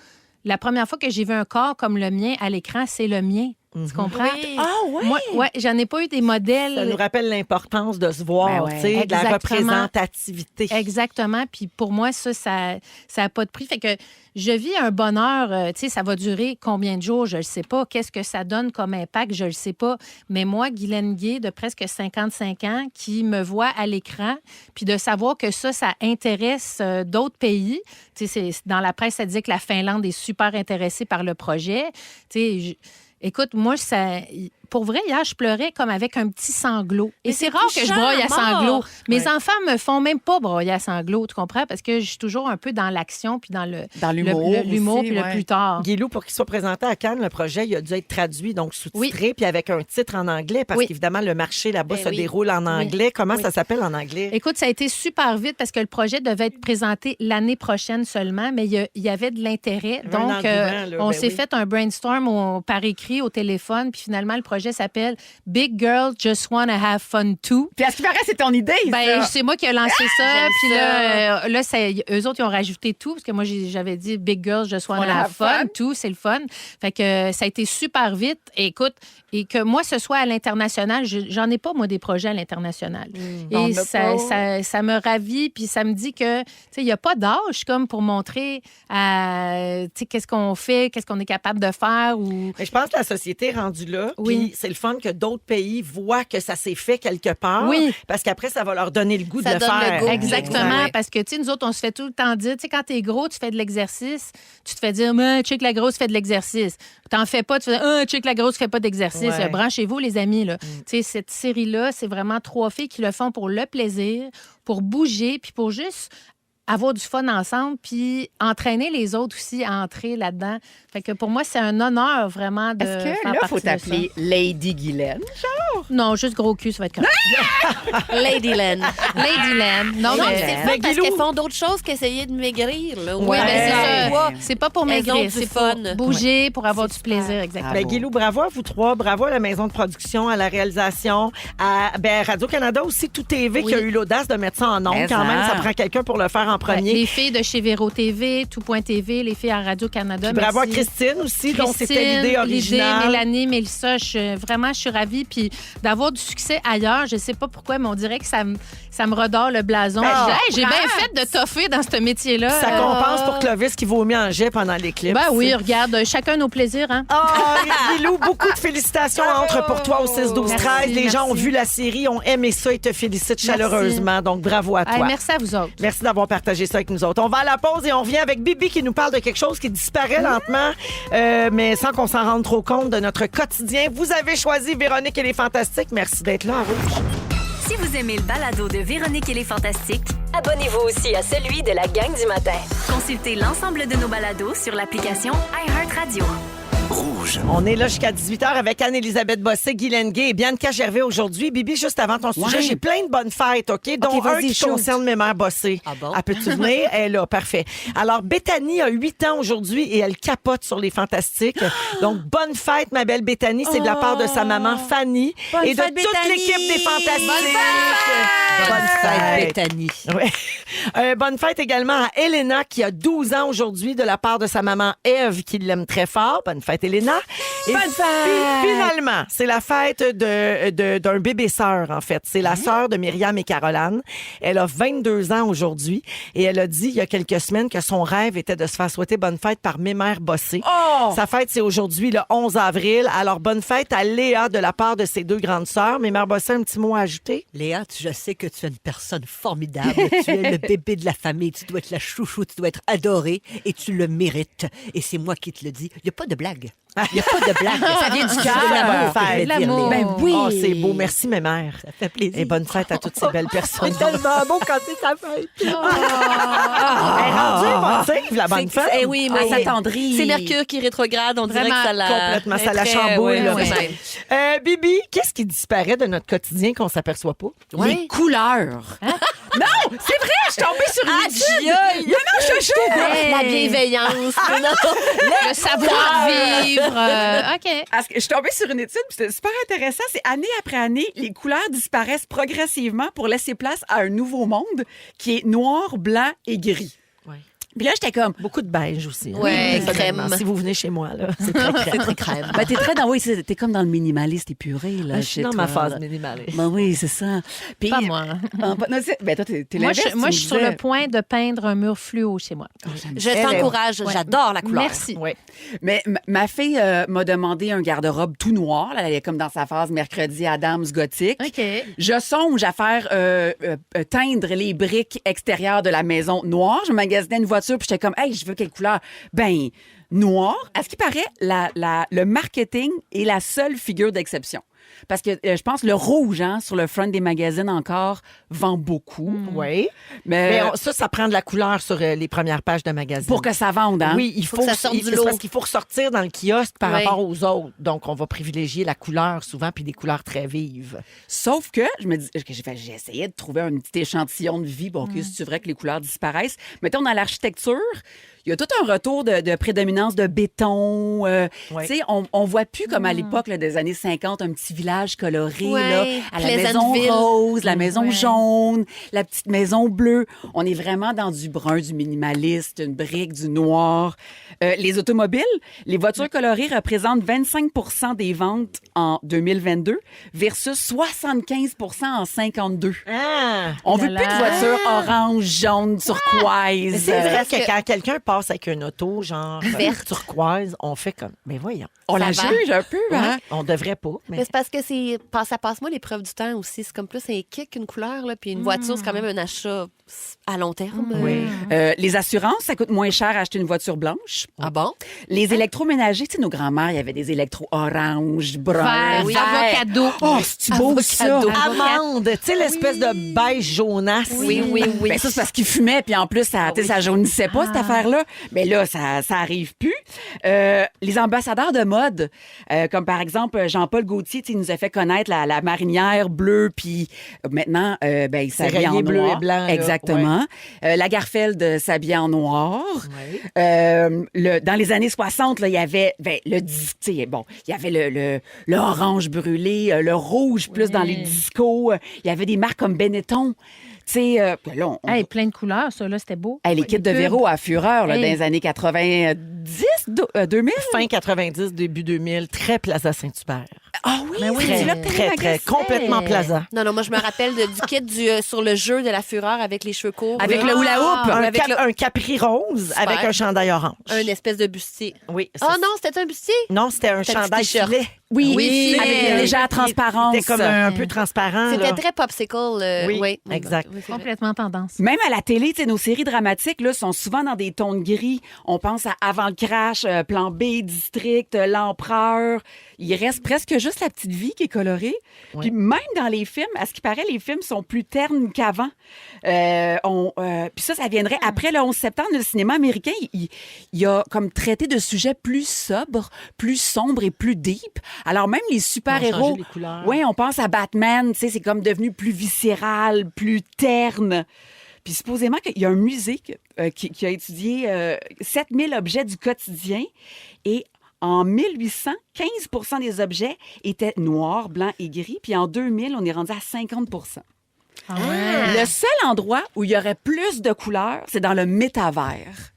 la première fois que j'ai vu un corps comme le mien à l'écran, c'est le mien. Tu comprends? Oui. Ah oui? Moi, j'en ai pas eu des modèles. Ça nous rappelle l'importance de se voir, tu sais, de la représentativité. Exactement. Puis pour moi, ça a pas de prix. Fait que je vis un bonheur, tu sais, ça va durer combien de jours, je le sais pas. Qu'est-ce que ça donne comme impact, je le sais pas. Mais moi, Guylaine Gay, de presque 55 ans, qui me voit à l'écran, puis de savoir que ça intéresse d'autres pays. Tu sais, dans la presse, ça disait que la Finlande est super intéressée par le projet. Tu sais, écoute, moi, pour vrai, hier, je pleurais comme avec un petit sanglot. Et c'est rare que je broye à sanglot. Mes enfants me font même pas broyer à sanglot, tu comprends? Parce que je suis toujours un peu dans l'action puis dans l'humour puis le plus tard. Guilou, pour qu'il soit présenté à Cannes, le projet, il a dû être traduit, donc sous-titré, puis avec un titre en anglais, parce qu'évidemment, le marché là-bas se déroule en anglais. Comment ça s'appelle en anglais? Écoute, ça a été super vite parce que le projet devait être présenté l'année prochaine seulement, mais il y avait de l'intérêt. Donc, on s'est fait un brainstorm par écrit au téléphone, puis finalement, le projet s'appelle Big Girl Just Wanna Have Fun Too. Puis à ce qui paraît, c'est ton idée. Ben, c'est moi qui ai lancé ça. Puis là, eux autres, ils ont rajouté tout, parce que moi, j'avais dit Big Girl Just Wanna Have Fun Too, c'est le fun. Fait que ça a été super vite. Et écoute, et que moi, ce soit à l'international, j'en ai pas, moi, des projets à l'international. Et ça me ravit, puis ça me dit que, tu sais, il n'y a pas d'âge comme pour montrer, tu sais, qu'est-ce qu'on fait, qu'est-ce qu'on est capable de faire. Mais je pense que la société est rendue là. Puis c'est le fun que d'autres pays voient que ça s'est fait quelque part. Oui. Parce qu'après, ça va leur donner le goût de le faire. Exactement. Parce que, tu sais, nous autres, on se fait tout le temps dire, tu sais, quand t'es gros, tu fais de l'exercice, tu te fais dire, check la grosse fait de l'exercice. T'en fais pas, tu fais, check la grosse fait pas d'exercice. Branchez-vous, les amis, là. Tu sais, cette série-là, c'est vraiment 3 filles qui le font pour le plaisir, pour bouger, puis pour juste avoir du fun ensemble, puis entraîner les autres aussi à entrer là-dedans. Fait que pour moi, c'est un honneur vraiment de Est-ce que faire là, partie faut de ça. t'appeler Lady Guylaine, genre? Non, juste gros cul, ça va être correct. Ladyland. Non, Non, mais c'est fun parce qu'elles font d'autres choses qu'essayer de maigrir. Là. Oui, ben c'est ça. C'est pas pour Elles ont maigrir, du c'est fun. pour bouger, pour avoir du plaisir, exactement. Ben, Guilou, bravo à vous 3. Bravo à la maison de production, à la réalisation, à Radio-Canada aussi, Tout TV, qui a eu l'audace de mettre ça en ondes. Quand même, ça prend quelqu'un pour le faire en premier. Les filles de chez Véro TV, Tout.tv, les filles à Radio-Canada. Bravo à Christine aussi, dont c'était l'idée originale. Mélanie, Mélissa, je suis ravie. Puis d'avoir du succès ailleurs. Je sais pas pourquoi, mais on dirait que ça me redore le blason. J'ai bien fait de toffer dans ce métier-là. Ça compense pour Clovis qui vomit en jet pendant l'éclipse. Ben oui, regarde, chacun nos plaisirs, hein? Lilou, beaucoup de félicitations entre pour toi au 6-12-13. Les gens ont vu la série, ont aimé ça et te félicitent chaleureusement. Donc, bravo à toi. Hey, merci à vous autres. Merci d'avoir partagé ça avec nous autres. On va à la pause et on revient avec Bibi qui nous parle de quelque chose qui disparaît lentement, mais sans qu'on s'en rende trop compte de notre quotidien. Vous avez choisi Véronique et les Fantastiques. Merci d'être là, en Rouge. Si vous aimez le balado de Véronique et les Fantastiques, Abonnez-vous aussi à celui de la gang du matin. consultez l'ensemble de nos balados sur l'application iHeartRadio. Rouge. On est là jusqu'à 18h avec Anne-Élisabeth Bossé, Guy Lenguet et Bianca Gervais aujourd'hui. Bibi, juste avant ton sujet, j'ai plein de bonnes fêtes, OK? Dont un vas-y, qui shoot. concerne mes mères Bossé. Ah bon? Elle peut-tu venir? Elle est là, parfait. Alors, Béthanie a 8 ans aujourd'hui et elle capote sur les Fantastiques. Donc, bonne fête, ma belle Béthanie. C'est de la part de sa maman Fanny Bonne et de fête, toute Béthanie! l'équipe des Fantastiques. Bonne fête, Béthanie. Ouais. Bonne fête également à Elena qui a 12 ans aujourd'hui de la part de sa maman Eve qui l'aime très fort. Bonne fête, Elena. Et Bonne fête! finalement, c'est la fête d'un bébé sœur, en fait. C'est la sœur de Myriam et Caroline. Elle a 22 ans aujourd'hui et elle a dit il y a quelques semaines que son rêve était de se faire souhaiter bonne fête par Mémère Bossé. Oh! Sa fête, c'est aujourd'hui, le 11 avril. Alors, bonne fête à Léa de la part de ses 2 grandes sœurs. Mémère Bossé, un petit mot à ajouter? Léa, je sais que tu es une personne formidable. Tu es le bébé de la famille. Tu dois être la chouchou. Tu dois être adorée et tu le mérites. Et c'est moi qui te le dis. Il n'y a pas de blague. Il n'y a pas de blague. Ça vient du cœur. de l'amour, que je vais de dire, l'amour. Léa. Ben oui. Oh, c'est beau. Merci, mes mères. Ça fait plaisir. Et bonne fête à toutes ces belles personnes. C'est tellement beau quand c'est ta fête. Elle est rendue émotive, la bonne fête. Eh oui, mais Elle s'attendrit. c'est Mercure qui rétrograde. On dirait Vraiment, que ça la... Complètement, ça la très- chamboule. ouais, là. ouais, ouais. Bibi, qu'est-ce qui disparaît de notre quotidien qu'on s'aperçoit pas? Les couleurs. Non, c'est vrai, je suis tombée sur une étude. La bienveillance. Le savoir-vivre. OK. Parce que je suis tombée sur une étude, puis c'était super intéressant. C'est année après année, les couleurs disparaissent progressivement pour laisser place à un nouveau monde qui est noir, blanc et gris. Ouais. Puis là, j'étais comme, Beaucoup de beige aussi. hein. Ouais, Personnellement, crème. Si vous venez chez moi, là, c'est très crème. C'est très crème. ben, t'es très dans, oui, t'es comme dans le minimaliste épuré, là. Je suis chez dans toi, ma phase là. minimaliste. Ben oui, c'est ça. Puis, Pas moi. Non, toi, t'es Moi, l'inverse, je tu suis me sur disais. le point de peindre un mur fluo chez moi. Je Elle est- t'encourage. Ouais. J'adore la couleur. Merci. Oui. Mais ma fille m'a demandé un garde-robe tout noir. Là, elle est comme dans sa phase mercredi Adams gothique. OK. Je songe à faire teindre les briques extérieures de la maison noire. Je magasinais une voiture puis j'étais comme, hey, je veux quelle couleur? Ben, noir. À ce qui paraît, le marketing est la seule figure d'exception. Parce que je pense le rouge, hein, sur le front des magazines encore, vend beaucoup. Oui. Mais, Mais ça prend de la couleur sur les premières pages de magazine. pour que ça vende, hein? Oui, il faut que ça sorte du c'est lot. parce qu'il faut ressortir dans le kiosque par Oui. rapport aux autres. Donc, on va privilégier la couleur souvent, puis des couleurs très vives. Sauf que je me dis que j'ai essayé de trouver un petit échantillon de vie. Bon, que c'est vrai que les couleurs disparaissent. Mettons dans l'architecture, il y a tout un retour de prédominance de béton. Tu sais, on voit plus comme à l'époque là, des années 50 un petit village coloré Ouais, là, à la maison Pleasantville. rose, la maison Ouais. jaune, la petite maison bleue. On est vraiment dans du brun, du minimaliste, une brique, du noir. Les automobiles, les voitures colorées représentent 25 des ventes en 2022 versus 75 en 52. Ah! On veut Là plus de là. voitures orange, jaune, turquoise. Mais c'est vrai parce que que- quand quelqu'un passe avec une auto, genre Verte. turquoise, on fait comme, mais voyons. On la Ça va. juge un peu, hein? On devrait pas, Mais mais c'est parce que ça passe-moi l'épreuve du temps aussi. C'est comme plus un kick qu'une couleur. Là. Puis une voiture, c'est quand même un achat à long terme. oui. Les assurances, ça coûte moins cher acheter une voiture blanche. Ah bon? Les électroménagers, tu sais, nos grands-mères, il y avait des électros orange, brun, Vert, vert. avocado. Oh, c'est beau, ça. Avocado. Amande, tu sais, l'espèce de beige jaunasse. Oui, oui, oui. Ben, ça, c'est parce qu'ils fumaient, puis en plus, ça, tu sais, ça jaunissait pas, cette affaire-là. Mais là, ça arrive plus. Les ambassadeurs de mode, comme par exemple Jean-Paul Gaultier, tu sais, il nous a fait connaître la marinière bleue, puis maintenant, ben, il s'habille en rayé bleu noir. et blanc, là. Exactement. Lagerfeld s'habillait en noir. Dans les années 60, là, il y avait tu sais, bon, il y avait le orange brûlé, le rouge plus dans les discos. Il y avait des marques comme Benetton. Tu sais, là, Hey, plein de couleurs, ça, là, c'était beau. hey, les kits de Véro à fureur là, Hey. dans les années 90, 2000. Fin 90, début 2000, très Plaza Saint-Hubert. Ah oui, Ben oui. c'est là que t'as Très, les très, magasins. complètement plaisant. Non, moi, je me rappelle du kit sur le jeu de la fureur avec les cheveux courts. Avec là. le hula hoop. Ouais, Un, avec un capri rose Super. avec un chandail orange. un espèce de bustier. Oui. Oh non, c'était un bustier? Non, c'était un C'était un chandail petit t-shirt. filet. Oui, Oui, avec filet. une légère transparence. C'était comme un peu transparent. C'était là. très popsicle. Oui, oui, exact. Oui, c'est vrai. Complètement tendance. Même à la télé, tu sais, nos séries dramatiques là, sont souvent dans des tons de gris. On pense à Avant le crash, Plan B, District, L'Empereur. Il reste presque juste La Petite Vie qui est colorée. Puis même dans les films, à ce qui paraît, les films sont plus ternes qu'avant. Puis ça viendrait après le 11 septembre. Le cinéma américain, il a comme traité de sujets plus sobres, plus sombres et plus deep. Alors même les Ils ont super-héros, changé les couleurs. oui, on pense à Batman, tu sais, c'est comme devenu plus viscéral, plus terne. Puis supposément qu'il y a un musée qui a étudié 7000 objets du quotidien et en 1800, 15 des objets étaient noirs, blancs et gris. Puis en 2000, on est rendu à 50 Ah ouais. Le seul endroit où il y aurait plus de couleurs, c'est dans le métavers.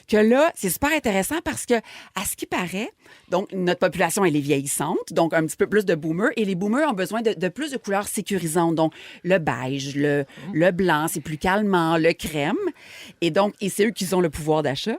Que là, c'est super intéressant parce que, à ce qui paraît, donc notre population, elle est vieillissante, donc un petit peu plus de boomers, et les boomers ont besoin de plus de couleurs sécurisantes. Donc, le beige, le blanc, c'est plus calmant, le crème. Et donc, c'est eux qui ont le pouvoir d'achat.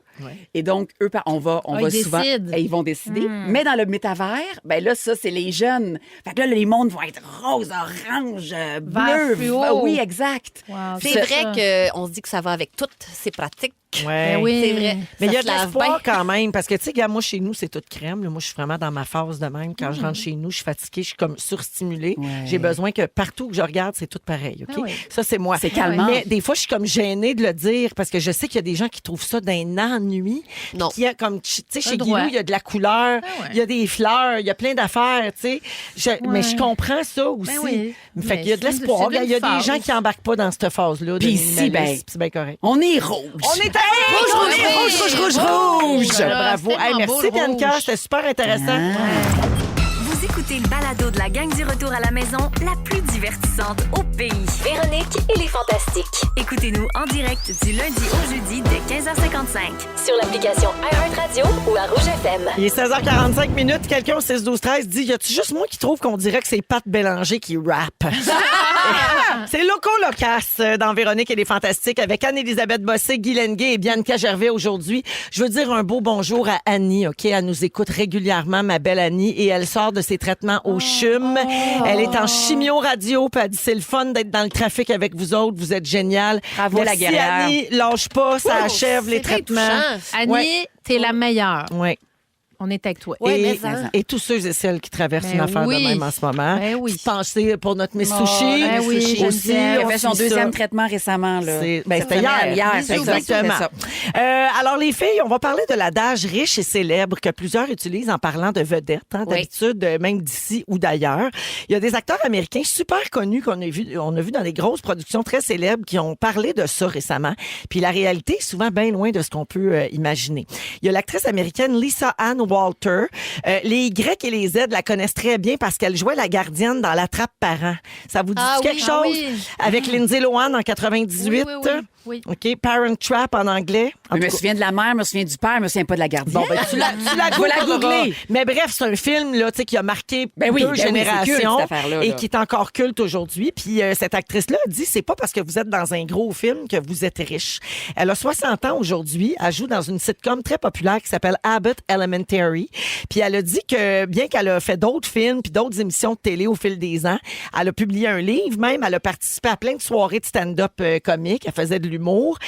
Et donc, eux, on va ils souvent... décident. Ils vont décider. Mais dans le métavers, ben là, ça, c'est les jeunes. Fait que là, les mondes vont être rose, orange, bleu. fluo. Oui, exact. Wow, C'est ça. vrai qu'on se dit que ça va avec tout. C'est pratique. Ouais. Ben oui. C'est vrai. Mais il y a Ça de se lave l'espoir bien. quand même, parce que, tu sais, gars, moi, chez nous, c'est toute crème. là. Moi, je suis vraiment dans ma phase de même. Quand je rentre chez nous, je suis fatiguée, je suis comme surstimulée. Ouais. J'ai besoin que partout que je regarde, c'est tout pareil, OK? Ah oui. Ça, c'est moi. C'est calmant. Mais des fois, je suis comme gênée de le dire, parce que je sais qu'il y a des gens qui trouvent ça d'un ennui. Non. Qui a comme, tu sais, chez droit. Guilou, il y a de la couleur, Ah ouais. il y a des fleurs, il y a plein d'affaires, tu sais. Mais je comprends ça aussi. Ben oui. Fait Mais qu'il y a de c'est l'espoir. d'une Il y a des phase. gens qui embarquent pas dans cette phase-là. de Puis ici, minimalisme, ben, puis c'est bien correct. On est rouge. On est à rouge, rouge. Voilà, Bravo. c'est Hey, tellement merci, beau, le Bianca. rouge. C'était super intéressant. Vous écoutez le balado de la gang du retour à la maison, la plus divertissante au pays. Véronique et les Fantastiques. Écoutez-nous en direct du lundi au jeudi dès 15h55. Sur l'application iHeartRadio ou à Rouge FM. Il est 16h45 minutes. Quelqu'un au 6-12-13 dit, y a-tu juste moi qui trouve qu'on dirait que c'est Pat Bélanger qui rappe? C'est Loco Locasse dans Véronique et les Fantastiques avec Anne-Élisabeth Bossé, Guy Lenguet et Bianca Gervais aujourd'hui. Je veux dire un beau bonjour à Annie, OK? Elle nous écoute régulièrement, ma belle Annie, et elle sort de ses traitements au CHUM. Elle est en chimio radio, puis elle dit, c'est le fun d'être dans le trafic avec vous autres. Vous êtes génial. Bravo, Merci, la guerrière. Annie. Lâche pas, ça achève les C'est bien traitements. touchant. Annie, Ouais. t'es la meilleure. Ouais. On est avec toi. Ouais, et, mais ça. et tous ceux et celles qui traversent Ben une affaire oui. de même en ce moment. Ben oui. Petite pensée pour notre Miss Oh, Sushi. ben oui, Aussi, Geneviève. Elle on a fait son suit ça. deuxième traitement récemment. Là. C'était Cette semaine, hier. c'est Bisous, exactement. c'est ça. Alors, les filles, on va parler de l'adage riche et célèbre que plusieurs utilisent en parlant de vedettes, hein, Oui. d'habitude, même d'ici ou d'ailleurs. Il y a des acteurs américains super connus on a vu dans des grosses productions très célèbres qui ont parlé de ça récemment. Puis la réalité est souvent bien loin de ce qu'on peut imaginer. Il y a l'actrice américaine Lisa Ann Walter. Les Y et les Z la connaissent très bien parce qu'elle jouait la gardienne dans La Trappe Parents. Ça vous dit Ah oui, quelque ah chose? oui. Avec Lindsay Lohan en 98. Oui. OK, Parent Trap en anglais. En Je me tout cas- souviens de la mère, je me souviens du père, je me souviens pas de la gardienne. Bon, ben, tu la Je vais la googleras. googler. Mais bref, c'est un film là, tu sais, qui a marqué Ben oui, deux ben oui, c'est générations culte, cette affaire-là, et là. qui est encore culte aujourd'hui. Puis cette actrice-là dit, c'est pas parce que vous êtes dans un gros film que vous êtes riche. Elle a 60 ans aujourd'hui. Elle joue dans une sitcom très populaire qui s'appelle Abbott Elementary. Puis elle a dit que bien qu'elle a fait d'autres films puis d'autres émissions de télé au fil des ans, elle a publié un livre même. Elle a participé à plein de soirées de stand-up comique. Elle faisait de l'humour.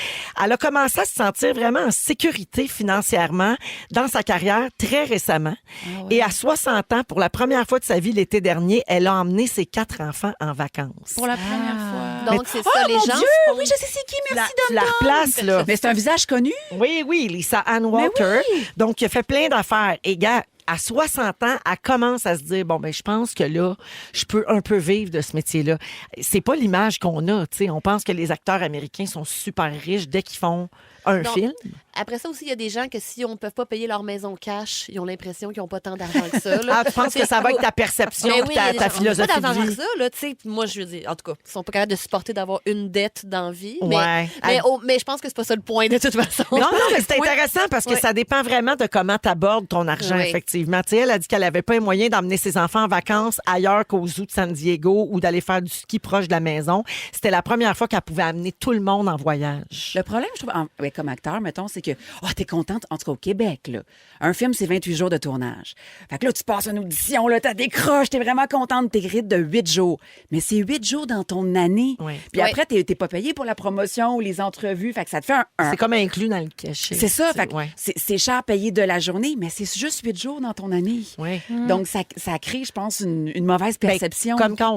Elle a commencé à se sentir vraiment en sécurité financièrement dans sa carrière très récemment. Et à 60 ans, pour la première fois de sa vie l'été dernier, elle a emmené ses 4 enfants en vacances. Pour la première fois. Donc, c'est ça, les gens. Dieu, oui, je sais c'est qui, merci Tu la replaces, là. Mais c'est un visage connu. Oui, oui, Lisa Ann Walter. Donc, il a fait plein d'affaires. Et gars, à 60 ans, elle commence à se dire, bon, ben, je pense que là, je peux un peu vivre de ce métier-là. C'est pas l'image qu'on a, tu sais. On pense que les acteurs américains sont super riches dès qu'ils font un Donc, film. Après ça aussi, il y a des gens que si on ne peut pas payer leur maison cash, ils ont l'impression qu'ils n'ont pas tant d'argent que ça. Là. Ah, tu penses que ça va être ta perception, Mais oui, il y a des ta gens, philosophie on a pas d'argent de que vie? ça, là, tu sais. Moi, je veux dire, en tout cas, ils sont pas capables de supporter d'avoir une dette dans la vie. Ouais. Mais je pense que c'est pas ça le point de toute façon. Non, mais c'est Oui. intéressant parce que Oui. ça dépend vraiment de comment tu abordes ton argent, Oui. effectivement. Tu sais, elle a dit qu'elle n'avait pas les moyens d'emmener ses enfants en vacances ailleurs qu'au zoo de San Diego ou d'aller faire du ski proche de la maison. C'était la première fois qu'elle pouvait amener tout le monde en voyage. Le problème, je trouve, comme acteur, mettons, c'est que t'es contente, en tout cas au Québec, là. Un film, c'est 28 jours de tournage. Fait que là, tu passes une audition, là, t'as décroches, t'es vraiment contente, t'es rythme de 8 jours. Mais c'est 8 jours dans ton année. Oui. Puis Oui. après, t'es pas payé pour la promotion ou les entrevues. Fait que ça te fait un... C'est comme inclus dans le cachet. C'est ça. Fait que ouais. c'est cher payé de la journée, mais c'est juste 8 jours dans ton année. Oui. Donc, ça crée, je pense, une mauvaise Ben, perception. comme quand on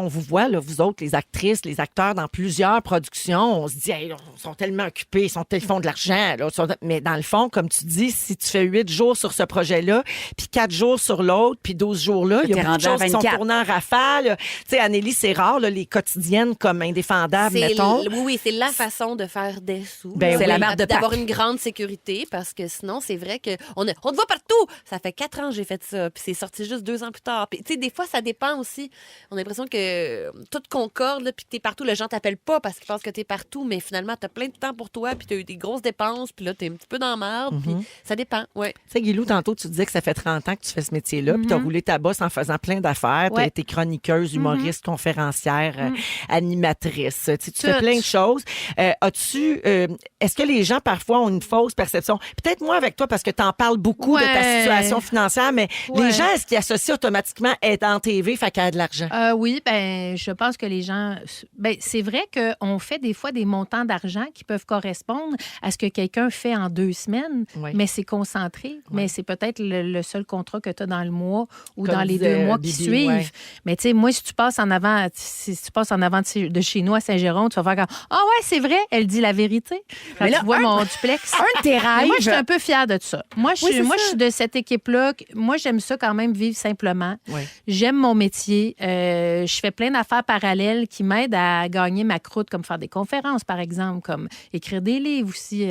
vous voit, là, vous autres, les actrices, les acteurs, dans plusieurs productions, on se dit, hey, ils sont tellement occupés, ils font de l'argent. Là, mais dans le fond, comme tu dis, si tu fais 8 jours sur ce projet-là, puis 4 jours sur l'autre, puis 12 jours là, il y a T'es beaucoup de rendu à choses qui sont 24. tournées en rafale. Tu sais, Anneli, c'est rare, là, les quotidiennes comme indéfendables, mettons. Oui, c'est la façon de faire des sous. Ben C'est oui. la marque de D'avoir Pâques. une grande sécurité parce que sinon, c'est vrai qu'on te voit partout. Ça fait 4 ans que j'ai fait ça, puis c'est sorti juste 2 ans plus tard. Puis, tu sais, des fois, ça dépend aussi. On a l'impression que tout concorde, là, puis t'es partout. Les gens t'appellent pas parce qu'ils pensent que t'es partout, mais finalement, t'as plein de temps pour toi, puis t'as eu des grosses dépenses, puis là, t'es un petit peu dans la merde, puis ça dépend, ouais. Tu sais, Guilou, tantôt, tu disais que ça fait 30 ans que tu fais ce métier-là, puis tu as roulé ta bosse en faisant plein d'affaires. Tu as Ouais. été chroniqueuse, humoriste, conférencière, animatrice. Tu sais, tu fais Tout. plein de choses. Est-ce que les gens, parfois, ont une fausse perception? Peut-être moi avec toi, parce que tu en parles beaucoup de ta Ouais. situation financière, mais les Ouais. gens, est-ce qu'ils associent automatiquement être en TV, fait qu'elle a de l'argent? Oui, ben, je pense que les gens. Ben, c'est vrai qu'on fait des fois des montants d'argent qui peuvent correspondre à ce que quelqu'un fait en 2 semaines, Oui. mais c'est concentré. Mais c'est peut-être le seul contrat que tu as dans le mois ou Comme dans les disait 2 mois qui Bibi, suivent. ouais. Mais tu sais, moi, si tu passes en avant de chez nous à Saint-Jérôme, tu vas faire comme ah ouais, c'est vrai, elle dit la vérité. Quand Mais là, tu vois mon duplex. Un de tes Mais rêves. moi, je suis un peu fière de ça. Moi, je Oui, suis c'est moi, ça. je suis de cette équipe-là. Moi, j'aime ça quand même vivre simplement. Oui. J'aime mon métier. Je fais plein d'affaires parallèles qui m'aident à gagner ma croûte, comme faire des conférences, par exemple, comme écrire des livres aussi,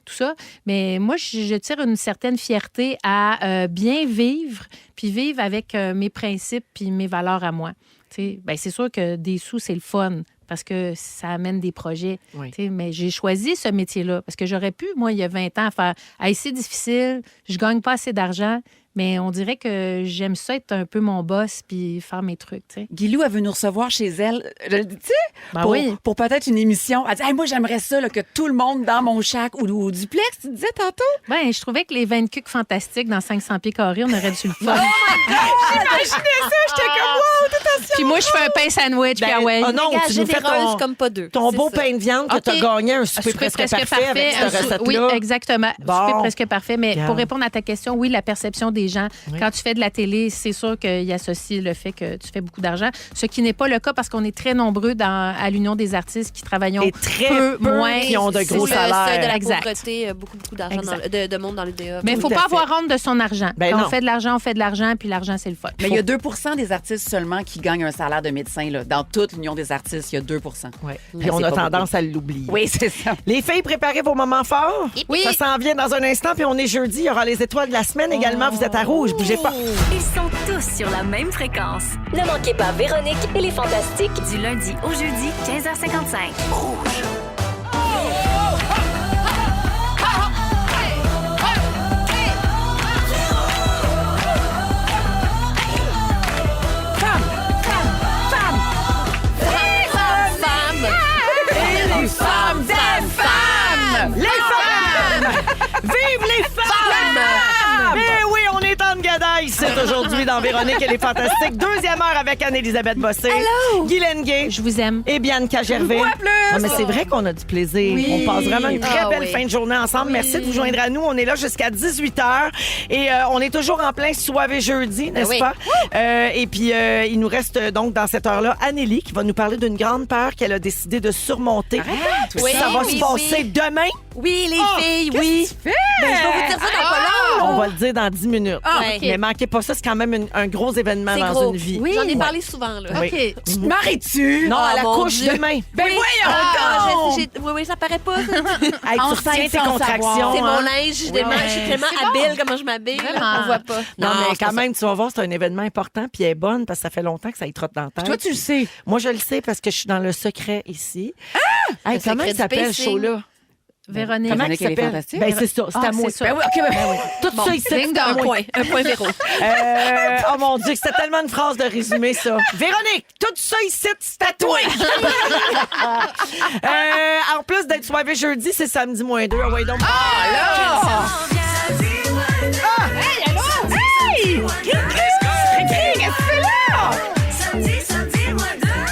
tout ça. Mais moi, je tire une certaine fierté à bien vivre, puis vivre avec mes principes puis mes valeurs à moi. Tu sais, ben, c'est sûr que des sous, c'est le fun parce que ça amène des projets. Oui. Tu sais, mais j'ai choisi ce métier-là parce que j'aurais pu, moi, il y a 20 ans, faire hey, c'est difficile, je gagne pas assez d'argent, mais on dirait que j'aime ça être un peu mon boss puis faire mes trucs. Tu sais. Guilou, elle veut nous recevoir chez elle. Tu sais, Ben pour, oui. pour peut-être une émission. Elle dit, hey, moi, j'aimerais ça, là, que tout le monde dans mon shack ou au duplex, tu disais tantôt. Ben, je trouvais que les 20 cucs fantastiques dans 500 pieds carrés, on aurait dû le faire. J'imaginais ça, j'étais comme, wow, toute attention. Puis moi, je fais un pain sandwich, puis ah ouais. oh non, tu nous fais généreuse ton, comme pas deux. ton C'est beau ça. pain de viande que OK. tu as gagné un Un souper souper presque parfait avec cette recette-là. Oui, exactement. Bon. Souper presque parfait. Mais Regarde. pour répondre à ta question, oui, la perception des gens. Oui. Quand tu fais de la télé, c'est sûr qu'ils associent le fait que tu fais beaucoup d'argent. Ce qui n'est pas le cas parce qu'on est très nombreux à l'Union des artistes qui travaillons Et très peu peu moins. qui ont de Sous gros le seuil salaires. de la Exact. pauvreté, beaucoup d'argent, Exact. de monde dans l'UDA. Mais il ne faut Tout à pas fait. avoir honte de son argent. Ben Quand non. on fait de l'argent, on fait de l'argent, puis l'argent, c'est le fun. Mais il y a 2 des artistes seulement qui gagnent un salaire de médecin. Là. Dans toute l'Union des artistes, il y a 2 Ouais. Puis Ben, on c'est a pas tendance à l'oublier. Oui, c'est ça. Les filles, préparez vos moments forts. Oui. Ça s'en vient dans un instant, puis on est jeudi. Il y aura les étoiles de la semaine également. Vous êtes à rouge, bougez pas. Ils sont tous sur la même fréquence. Ne manquez pas Véronique et les Fantastiques. Du lundi au jeudi, 15h55. Les femmes! Vive les femmes! Eh oui, on est en gadaille. C'est aujourd'hui dans Véronique et les Fantastiques. Deuxième heure avec Anne-Élisabeth Bossé. Guylaine Gay. Je vous aime. Et Bianca Gervais. Ah, mais c'est vrai qu'on a du plaisir. Oui. On passe vraiment une très Ah, belle oui. fin de journée ensemble. Merci de vous joindre à nous. On est là jusqu'à 18h. Et on est toujours en plein soirée jeudi, n'est-ce oui. pas? Et puis, il nous reste donc dans cette heure-là Anneli qui va nous parler d'une grande peur qu'elle a décidé de surmonter. Oui, ça va oui, se passer oui. demain. Oui, les filles, oui. Ben, je vais vous dire ça dans pas long. On va le dire dans 10 minutes. Ouais. Mais manquez pas ça, c'est quand même un gros événement C'est dans gros. une vie. Oui. J'en ai parlé souvent, là. OK. Oui. Tu te maries-tu? Non, à la mon couche Dieu. demain. Ben voyons donc! Oui, ça paraît pas. Hey, tu Enceinte retiens tes sans contractions. savoir. C'est hein? mon linge. Je suis tellement C'est habile comment je m'habille. là. Vraiment. On voit pas. Non, mais c'est quand pas même, tu vas voir, c'est un événement important, puis elle est bonne parce que ça fait longtemps que ça y trotte dans la tête. Toi, tu le sais. Moi, je le sais parce que je suis dans le secret ici. Hey, Le comment secret il du s'appelle ce pacing. show-là? Véronique. Comment Véronique, il elle est s'appelle? fantastique. Ben, c'est ça, c'est à moi. c'est ça. Ben oui, OK, ben Tout ça ici, ding c'est à dong. moi. Un point Véro. Oh mon Dieu, c'était tellement une phrase de résumé, ça. Véronique, tout ça ici, c'est à toi. En plus d'être soivé jeudi, c'est samedi moins 2. Ah ouais, donc.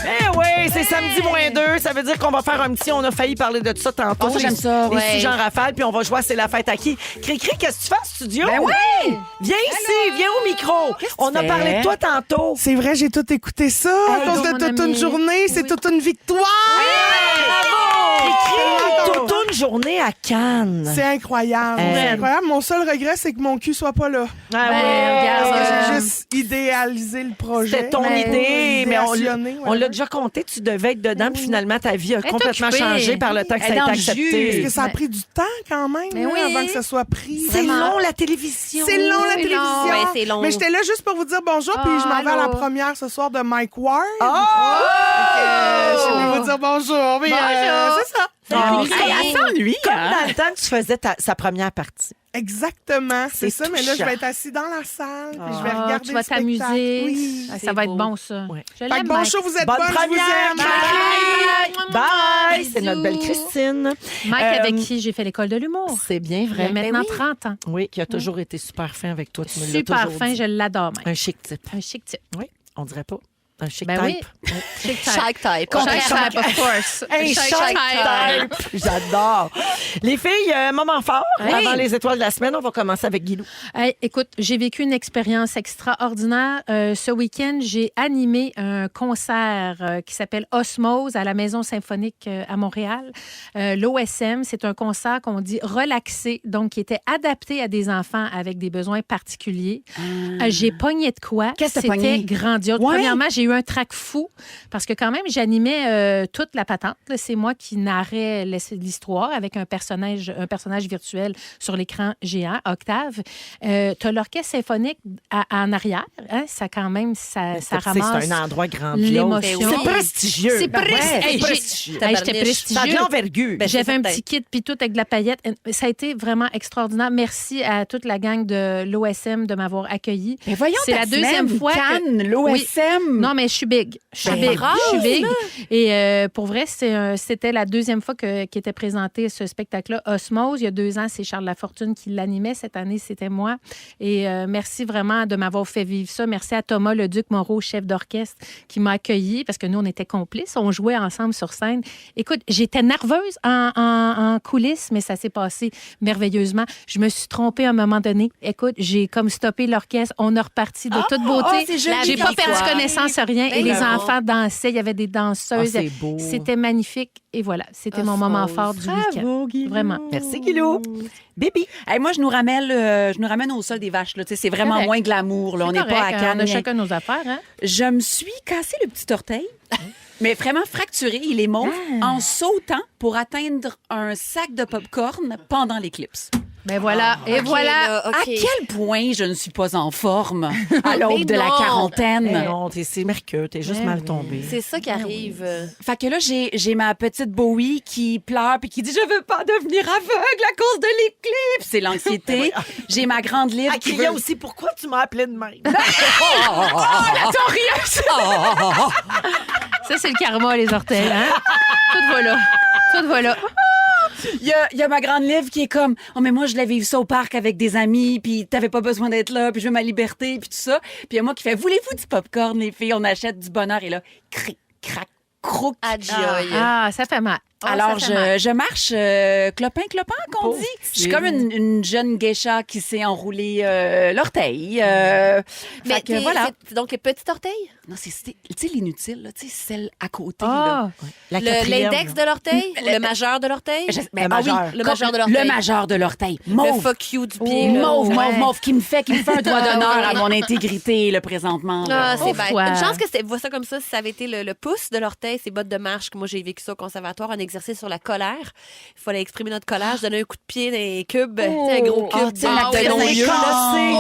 Eh oui, c'est samedi moins 2. Ça veut dire qu'on va faire un petit. On a failli parler de ça tantôt. Oh, ça, j'aime ça, Les ouais. sujets en rafale, puis on va jouer à C'est la fête à qui. Cricri, qu'est-ce que tu fais en studio? Ben oui! Viens ici, viens au micro. On a fais? parlé de toi tantôt. C'est vrai, j'ai tout écouté ça à cause mon de toute ami. une journée. C'est toute une victoire! Cricri, toute une journée à Cannes. C'est incroyable. C'est incroyable. Mon seul regret, c'est que mon cul soit pas là. Ah Ben, ouais, regarde, Parce que ça. j'ai juste idéalisé le projet. C'était ton idée, mais on Idéationné, l'a déjà compté, tu devais être dedans, puis finalement, ta vie a est complètement occupée. changé par le temps que ça Elle est a été dans le jus. accepté. Parce que ça a pris du temps quand même Mais là, oui. avant que ça soit pris. C'est Vraiment. long, la télévision. C'est long, la Oui, télévision. long. Ouais, c'est long. Mais j'étais là juste pour vous dire bonjour, puis je m'en vais à la allô. première ce soir de Mike Ward. Oh! Je vais vous dire bonjour. Mais, c'est ça. Ah, Hey, elle s'ennuie, Comme hein? dans le temps que tu faisais sa première partie. Exactement, c'est C'est ça. Mais là, je touchant. vais être assis dans la salle, puis je vais Ah, regarder tu vas le spectacle. t'amuser. Oui. Ah, ça va être bon, ça. Ouais. Je Fait que l'aime, bon Mike. show, vous êtes Bonne bonnes, je vous première, aime. Mike. Bye! Bisous. C'est notre belle Christine. Mike, Euh, avec qui j'ai fait l'école de l'humour. C'est bien Il y a vrai. maintenant Ben oui. 30 ans. Oui, qui a toujours été super fin avec toi. Tu me l'as Super toujours fin, dit. je l'adore, même. Un chic type. Un chic type. Oui, on dirait pas. Un chic Ben oui. type. Chic type. Chaque type. Chaque type, of course. Un Chaque chic type. J'adore. Les filles, moment fort. Oui. Avant les étoiles de la semaine, on va commencer avec Guilou. Hey, écoute, j'ai vécu une expérience extraordinaire. Ce week-end, j'ai animé un concert qui s'appelle Osmose à la Maison symphonique à Montréal. L'OSM, c'est un concert qu'on dit relaxé, donc qui était adapté à des enfants avec des besoins particuliers. J'ai pogné de quoi? Qu'est-ce que t'as C'était pogné? grandiose. Ouais. Premièrement, j'ai eu un trac fou parce que quand même, j'animais toute la patente. Là, c'est moi qui narrais l'histoire avec un personnage virtuel sur l'écran géant, Octave. Tu as l'orchestre symphonique en arrière. Hein? Ça, quand même, ça ramasse C'est un endroit grandiose. l'émotion. Ben oui. C'est prestigieux. C'est Ben ouais, prestigieux. c'est Hey, prestigieux. Hey, j'étais Tabarniche. Ça a de prestigieux. l'envergure. Ben, J'avais un certain. petit kit puis tout avec de la paillette. Ça a été vraiment extraordinaire. Merci à toute la gang de l'OSM de m'avoir accueilli. Mais voyons, C'est ta la deuxième semaine, fois que- Cannes, l'OSM. Non, mais je suis big. Je suis Ben, big. bravo, Je suis big. là. Et pour vrai, c'était la deuxième fois qu'était présenté ce spectacle-là, Osmose. Il y a 2 ans, c'est Charles Lafortune qui l'animait. Cette année, c'était moi. Et merci vraiment de m'avoir fait vivre ça. Merci à Thomas Leduc Moreau, chef d'orchestre, qui m'a accueilli parce que nous, on était complices. On jouait ensemble sur scène. Écoute, j'étais nerveuse en coulisses, mais ça s'est passé merveilleusement. Je me suis trompée à un moment donné. Écoute, j'ai comme stoppé l'orchestre. On a reparti de toute beauté. c'est joli. J'ai pas perdu victoire. connaissance, rien. Et Ben les non. enfants dansaient. Il y avait des danseuses. Ah, c'est beau. C'était magnifique. Et voilà, c'était mon moment fort du week-end. Vraiment. Merci, Guilou. Bibi. Hey, moi, je nous ramène au sol des vaches. Là. Tu sais, c'est vraiment Correct. moins glamour. Là. On n'est pas à Cannes. On a chacun nos affaires. Hein? Je me suis cassé le petit orteil, mais vraiment fracturé. Il est mauve en sautant pour atteindre un sac de popcorn pendant l'éclipse. Ben voilà. Et voilà. Là, OK. À quel point je ne suis pas en forme à l'aube Mais de la non. quarantaine. Non, c'est mercure, t'es juste mal tombé. C'est ça qui arrive. Fait que là, j'ai ma petite Bowie qui pleure puis qui dit « Je veux pas devenir aveugle à cause de l'éclipse! » C'est l'anxiété. J'ai ma grande livre Elle qui criait veut... aussi, pourquoi tu m'as appelé de même? Ça, c'est le karma, les orteils. Hein? Tout va là. Tout va là. Il y a ma grande livre qui est comme « Oh, mais moi, je l'ai vécu ça au parc avec des amis, puis t'avais pas besoin d'être là, puis je veux ma liberté, puis tout ça. » Puis il y a moi qui fait « Voulez-vous du popcorn, les filles? On achète du bonheur. » Et là, cric, crac, croc. Adjoy. Ah, ça fait mal. Ah, Alors, ça fait mal. je marche clopin, qu'on dit. Je suis comme une jeune geisha qui s'est enroulé l'orteil. Mais Fait que voilà. donc, les petits orteils? Non, c'est tu sais, l'inutile, là, tu sais, celle à côté. Ah, La L'index de l'orteil? Le majeur de l'orteil? Le majeur. Le majeur de l'orteil. Le majeur de l'orteil. Le Mauve. fuck you du pied. là. Mauve, qui me fait un droit d'honneur à mon intégrité, là, présentement. là. Ah, c'est Pauvre bête. toi. Une chance que c'était, vois ça comme ça, si ça avait été le pouce de l'orteil, c'est bottes de marche, que moi j'ai vécu ça au conservatoire, un exercice sur la colère. Il fallait exprimer notre colère. Je donnais un coup de pied dans les cubes, tu sais, un gros cube. tu sais, la colonne.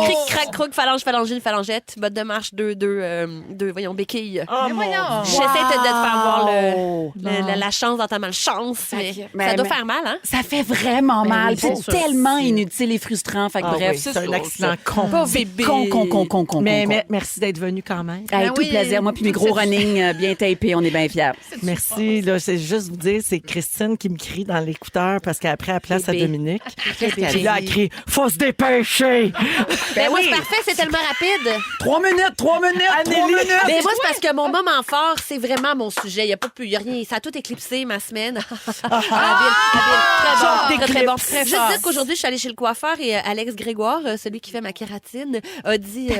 Cric, crac, croc, phalange, phalangine, phalangette, bottes de marche, deux, voyons, béquilles. Oh, mon voyons. Dieu. J'essaie de te faire voir Wow. la chance dans ta malchance, mais mais- ça doit mais- faire mal, hein? Ça fait vraiment mal. oui, c'est c'est sûr. tellement inutile et frustrant. Fait que Ah bref, oui, c'est un accident con. con. Mais merci d'être venu quand même. Hey, Ben tout oui, plaisir. Moi puis mes tout gros ça- running bien tapés, on est bien fiers. Merci. Là, c'est juste vous dire, c'est Christine qui me crie dans l'écouteur parce qu'après, elle place à Bébé. Dominique. Qu'est-ce qu'elle Puis là, elle dit? crie « Faut se dépêcher! Ben oui, c'est parfait, c'est tellement rapide. 3 minutes. Mais moi, c'est parce que mon moment fort, c'est vraiment mon sujet. Il n'y a pas plus, il y a rien. Ça a tout éclipsé ma semaine. Habile. Très bon. Juste dire qu'aujourd'hui, je suis allée chez le coiffeur et Alex Grégoire, celui qui fait ma kératine, a dit.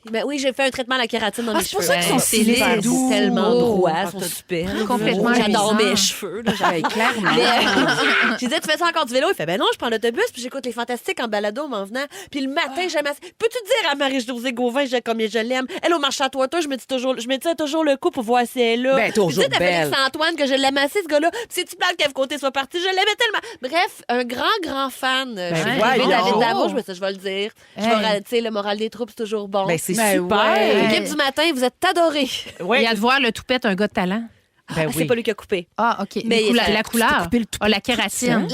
Ben oui, j'ai fait un traitement à la kératine dans mes c'est pour cheveux. ça qu'ils sont C'est si lisse, laids. tellement Oh. droits, ils sont super. Complètement J'adore luisants. mes cheveux. là, Ouais, clairement. mais, j'ai dit, tu fais ça encore du vélo? Il fait, ben non, je prends l'autobus, puis j'écoute les Fantastiques en balado m'en venant. Puis le matin, j'aime assez. Peux-tu dire à Marie-Josée Gauvin, combien je l'aime? Elle, au marché à Twitter, je me tiens toujours le coup pour voir si elle est là. Ben, toujours Puis dites à belle. Félix-Antoine que je l'aime assez, ce gars-là. Puis c'est-tu plate qu'Ève Côté soit parti? Je l'aimais tellement. Bref, un grand fan. Je suis voyons. arrivée, David Davo, je vais le dire. Je vais, tu sais, le moral des troupes, c'est toujours bon. Ben, c'est Ben super. ouais. L'équipe du matin, vous êtes adorés. Ouais. Il y a de voir le toupette, un gars de talent. Ben Ah, c'est oui. pas lui qui a coupé. Ah, OK. Mais La couleur. coupé le toupette Ah, la kératine.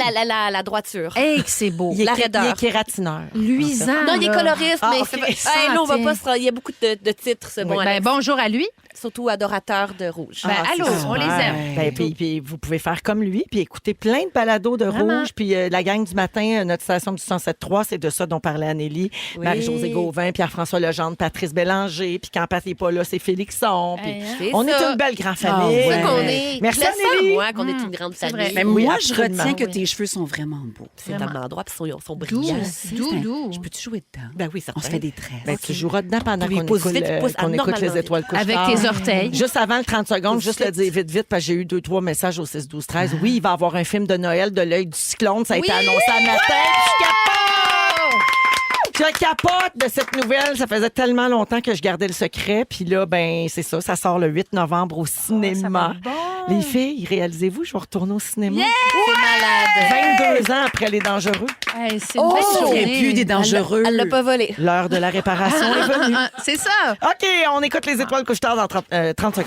La droiture. Hey, que c'est beau. Il est, La il raideur. est kératineur. Luisant. Non, il est là. coloriste, Ah, mais ok. c'est pas. Hey, là, on va pas se. Il y a beaucoup de titres, ce bon Ben, Alex. bonjour à lui. Surtout adorateur de rouge. Ben, Ah, allô, c'est on les super. aime. Ben, puis vous pouvez faire comme lui, puis écouter plein de balados de Vraiment. rouge. Puis la gang du matin, notre station du 107.3, c'est de ça dont parlait Anneli, Oui. Marie-Josée Gauvin, Pierre-François Legendre, Patrice Bélanger. Puis quand Pat n'est pas là, c'est Félixon. Puis C'est on est ça. une belle grande famille. Ah, C'est ouais. qu'on est. Merci, Je le sens, Anneli. moi, qu'on est une grande c'est famille. vrai. Mais Oui, moi, absolument. je retiens que Oui. tes cheveux sont vraiment beaux. C'est tellement endroit, puis ils sont Doux, brillants. doux. Je peux-tu jouer dedans? Ben oui, On se fait des tresses. Ben, tu joueras dedans pendant Oui, qu'on pousse écoute, vite, pousse qu'on écoute anormalement les étoiles couche Avec tard. tes orteils. Juste avant le 30 secondes, juste le dire vite, parce que j'ai eu 2-3 messages au 6-12-13. Oui, il va y avoir un film de Noël de l'œil du cyclone. Ça a été annoncé à matin. puis Je capote de cette nouvelle. Ça faisait tellement longtemps que je gardais le secret. Puis là, ben, c'est ça. Ça sort le 8 novembre au cinéma. Les filles, réalisez-vous, je vais retourner au cinéma. C'est malade. 22 ans après Les Dangereux. Hey, c'est Oh, une belle il n'y journée. plus des dangereux. Elle l'a pas volé. L'heure de la réparation est venue. Ah, c'est ça. OK, on écoute les étoiles couche-tard dans 30 secondes.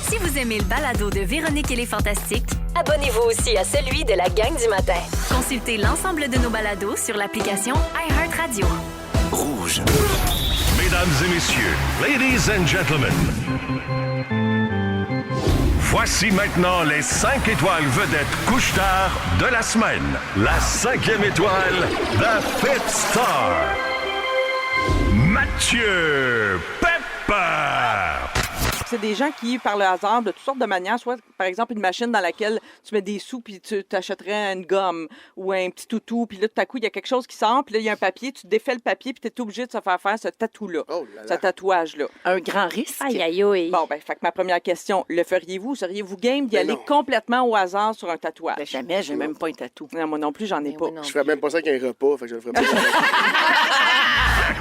Si vous aimez le balado de Véronique et les Fantastiques, Abonnez-vous aussi à celui de la gang du matin. consultez l'ensemble de nos balados sur l'application iHeartRadio. Rouge. Mesdames et messieurs, ladies and gentlemen. Voici maintenant les 5 étoiles vedettes couche-tard de la semaine. La 5e étoile, The Fifth Star. Mathieu Pepper. C'est des gens qui, par le hasard, de toutes sortes de manières, soit par exemple une machine dans laquelle tu mets des sous puis tu t'achèterais une gomme ou un petit toutou, puis là tout à coup il y a quelque chose qui sort, puis là il y a un papier, tu défais le papier puis tu es obligé de se faire ce tatou-là, ce tatouage-là. Un grand risque. Aïe, aïe, aïe. Bon, ben, fait que ma première question, le feriez-vous? Seriez-vous game d'y aller complètement au hasard sur un tatouage? Ben, jamais, j'ai même pas un tatou. Non, moi non plus, j'en ai pas. non. Je ferais même pas ça avec un repas, fait que je le ferais pas.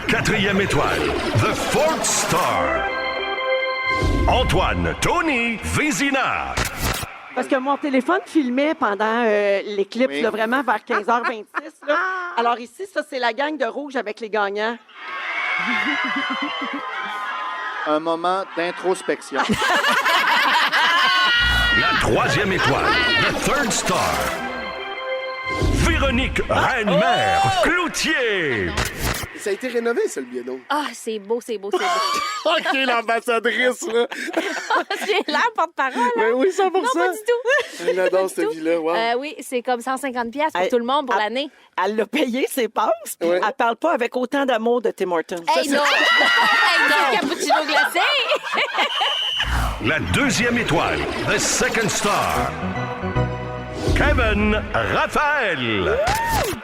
4e étoile, The Fourth Star. Antoine Tony Vézina. Parce que mon téléphone filmait pendant l'éclipse, Oui. là, vraiment vers 15h26. Là. Alors ici, ça, c'est la gang de rouge avec les gagnants. Un moment d'introspection. La 3e étoile, The Third Star. Véronique Reine-Mère Cloutier. Ça a été rénové, ça, le bienot. Ah, c'est beau, c'est beau, c'est beau. OK, l'ambassadrice, là. J'ai l'air porte-parole. Ben oui, 100%. Non, pas du tout. Elle adore Pas du cette tout. vie-là. Wow. Oui, c'est comme 150$ pour Hey, tout le monde pour ah, l'année. Elle l'a payé, ses passes, puis Ouais. elle parle pas avec autant d'amour de Tim Hortons. Ça, Hey, c'est- non! Hey, non! Cappuccino glacé! La 2e étoile, The Second Star. Kevin Raphaël.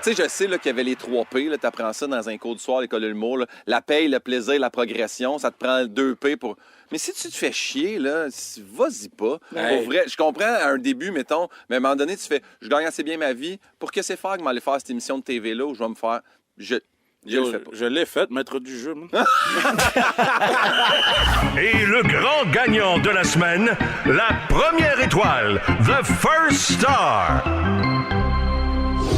Tu sais, je sais qu'il y avait les 3 P. Tu apprends ça dans un cours du soir à l'école de l'humour. Là. La paye, le plaisir, la progression. Ça te prend 2 P pour... Mais si tu te fais chier, là, vas-y pas. Pour vrai, je comprends à un début, mettons, mais à un moment donné, tu fais « Je gagne assez bien ma vie. Pour que c'est faire que m'aller faire cette émission de TV-là où je vais me faire... » Je l'ai faite, maître du jeu. Et le grand gagnant de la semaine, la première étoile, The First Star,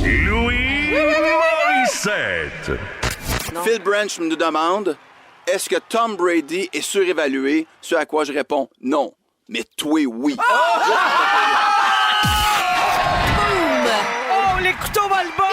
Louis Morissette. Phil Branch nous demande, est-ce que Tom Brady est surévalué? Ce à quoi je réponds, non. Mais toi, oui. Les couteaux volent bas!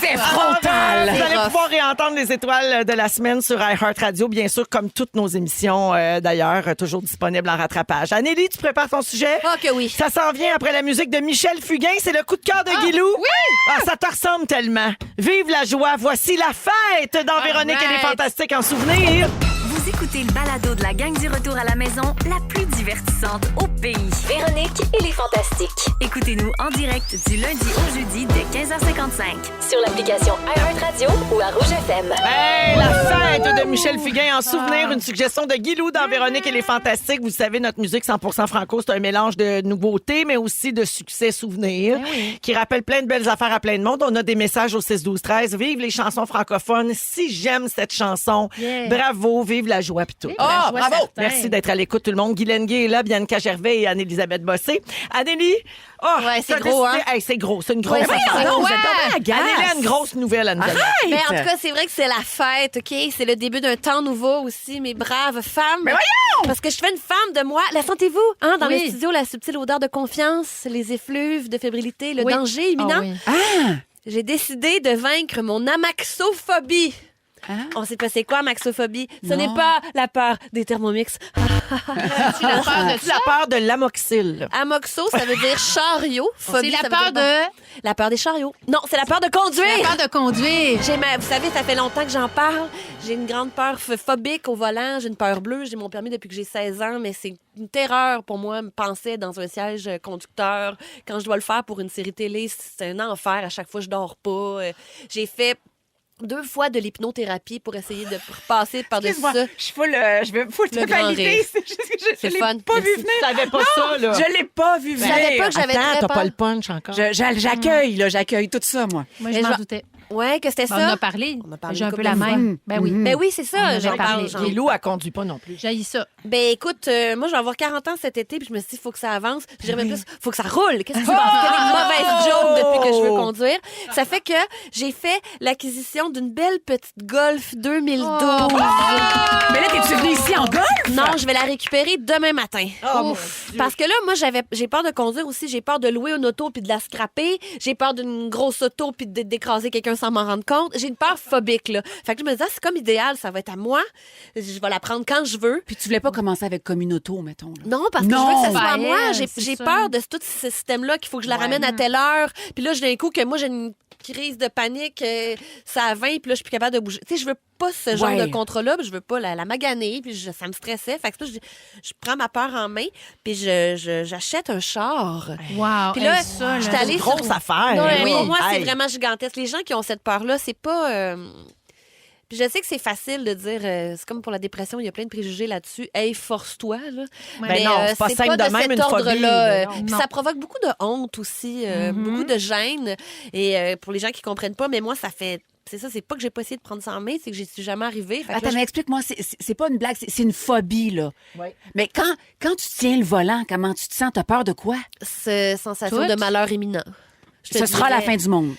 C'est frontal! Vous allez pouvoir réentendre les étoiles de la semaine sur iHeartRadio, bien sûr, comme toutes nos émissions, d'ailleurs, toujours disponibles en rattrapage. Anneli, tu prépares ton sujet? Oh que oui. Ça s'en vient après la musique de Michel Fugain. C'est le coup de cœur de Guilou. Oui! Ah, ça te ressemble tellement. Vive la joie. Voici la fête dans Véronique et les Fantastiques en souvenir. Vous écoutez le balado de la gang du retour à la maison, la plus divertissante au pays. Véronique et les Fantastiques. Écoutez-nous en direct du lundi au jeudi dès 15h55. Sur l'application iHeartRadio ou à Rouge FM. Hey, la fête de Michel Fugain en souvenir. Une suggestion de Guilou dans Véronique et les Fantastiques. Vous savez, notre musique 100% franco, c'est un mélange de nouveautés, mais aussi de succès souvenirs qui rappelle plein de belles affaires à plein de monde. On a des messages au 6-12-13. Vive les chansons francophones. Si j'aime cette chanson, bravo, vive la joie pis tout. Oh, bravo! Merci d'être à l'écoute, tout le monde. Guy Lenguet est là, Bianca Gervais et Anne-Élisabeth Bossé. Anneli, ouais, c'est gros, hein? Hey, c'est gros, c'est une grosse Ouais, c'est affaire. gros, Vous êtes ouais. donc Anneli a une grosse nouvelle à nous donner. Mais en tout cas, c'est vrai que c'est la fête, OK? C'est le début d'un temps nouveau aussi, mes braves femmes. Mais voyons! Parce que je fais une femme de moi. La sentez-vous? Hein, dans le studio, la subtile odeur de confiance, les effluves de fébrilité, le danger imminent. J'ai décidé de vaincre mon amaxophobie. On sait pas c'est quoi, amaxophobie? Ce n'est pas la peur des Thermomix. C'est la peur de C'est la peur de l'amoxyle. Amoxo, ça veut dire chariot. Phobie, C'est la ça veut peur dire la peur des chariots. Non, c'est la peur de conduire. La peur de conduire. Vous savez, ça fait longtemps que j'en parle. J'ai une grande peur phobique au volant. J'ai une peur bleue. J'ai mon permis depuis que j'ai 16 ans, mais c'est une terreur pour moi, me penser dans un siège conducteur. Quand je dois le faire pour une série télé, c'est un enfer. À chaque fois, je dors pas. J'ai fait 2 fois de l'hypnothérapie pour essayer de passer par-dessus ça. Je vais full te valider. Je l'ai pas vu venir. Tu savais pas ça, là? Je l'ai pas vu venir. Je savais pas que j'avais très t'as peur. pas le punch encore. J'accueille tout ça, moi. Moi, je m'en doutais. Ouais, que c'était On ça. en a parlé. J'ai un une peu couple la de fois. même. Ben oui. Ben oui, c'est On en ça. avait J'en parlé. parle. Guilou, elle conduit pas non plus. J'haïs ça. Ben écoute, moi, je vais avoir 40 ans cet été, puis je me suis dit, il faut que ça avance. Je dirais même plus, il faut que ça roule. Qu'est-ce que tu penses? Quelle mauvaise joke depuis que je veux conduire. Ça fait que j'ai fait l'acquisition d'une belle petite Golf 2012. Mais là, t'es-tu venu ici en Golf? Non, je vais la récupérer demain matin. Parce que là, moi, j'ai peur de conduire aussi. J'ai peur de louer une auto puis de la scraper. J'ai peur d'une grosse auto puis d'écraser quelqu'un sans m'en rendre compte. J'ai une peur phobique, là. Fait que je me disais, c'est comme idéal, ça va être à moi. Je vais la prendre quand je veux. Puis tu voulais pas commencer avec comme une auto, mettons. Là. Non, parce que je veux que ce soit à Ben, moi. c'est J'ai ça. peur de tout ce système-là qu'il faut que je la ramène à telle heure. Puis là, d'un coup, que moi, j'ai une crise de panique, ça à 20, puis là, je suis plus capable de bouger. Tu sais, je veux pas ce genre de contrat-là, puis je veux pas la maganer, puis ça me stressait. Fait que là, je prends ma peur en main, puis j'achète un char. Wow. Puis là, ça, je suis là, allée grosse sur... affaire. Non, Oui. pour moi, c'est Hey. vraiment gigantesque. Les gens qui ont cette peur-là, c'est pas... Puis je sais que c'est facile de dire, c'est comme pour la dépression, il y a plein de préjugés là-dessus. Hey, force-toi, là. Ben non, c'est pas simple de de même cet une phobie. ordre-là. Non. Puis ça provoque beaucoup de honte aussi, beaucoup de gêne. Et pour les gens qui comprennent pas, mais moi, ça fait... C'est ça, c'est pas que j'ai pas essayé de prendre ça en main, c'est que j'y suis jamais arrivée. Fait que Attends, là, mais explique-moi, c'est pas une blague, c'est une phobie, là. Oui. Mais quand tu tiens le volant, comment tu te sens? T'as peur de quoi? c'est sensation Tout? de malheur imminent. Je te Ce sera la dirais. fin du monde.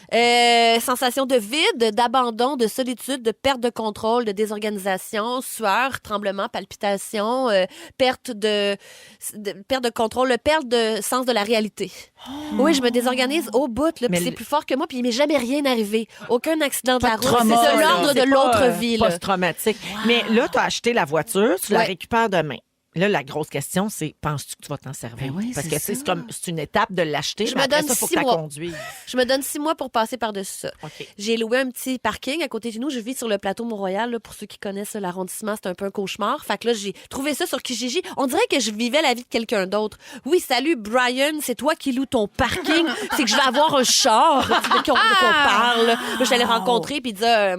Sensation de vide, d'abandon, de solitude, de perte de contrôle, de désorganisation, sueur, tremblement, palpitation, perte de contrôle, perte de sens de la réalité. Oui, je me désorganise au bout, là, puis c'est plus fort que moi, puis il m'est jamais rien arrivé. Aucun accident de la route. C'est trauma, de là. l'ordre de C'est l'autre pas, vie. là. Post-traumatique. Mais là, tu as acheté la voiture, tu la récupères demain. Là, la grosse question, c'est penses-tu que tu vas t'en servir? Ben oui, Parce c'est que ça. c'est une étape de l'acheter, Je mais me après donne ça, il faut que 6 tu mois. conduises. Je me donne 6 mois pour passer par-dessus ça. OK. J'ai loué un petit parking à côté de nous. Je vis sur le plateau Mont-Royal. Là, pour ceux qui connaissent l'arrondissement, c'est un peu un cauchemar. Fait que là, j'ai trouvé ça sur Kijiji. On dirait que je vivais la vie de quelqu'un d'autre. Oui, salut, Brian, c'est toi qui loues ton parking. C'est que je vais avoir un char. Tu sais, de qu'on parle. Là, je suis allée rencontrer puis dire...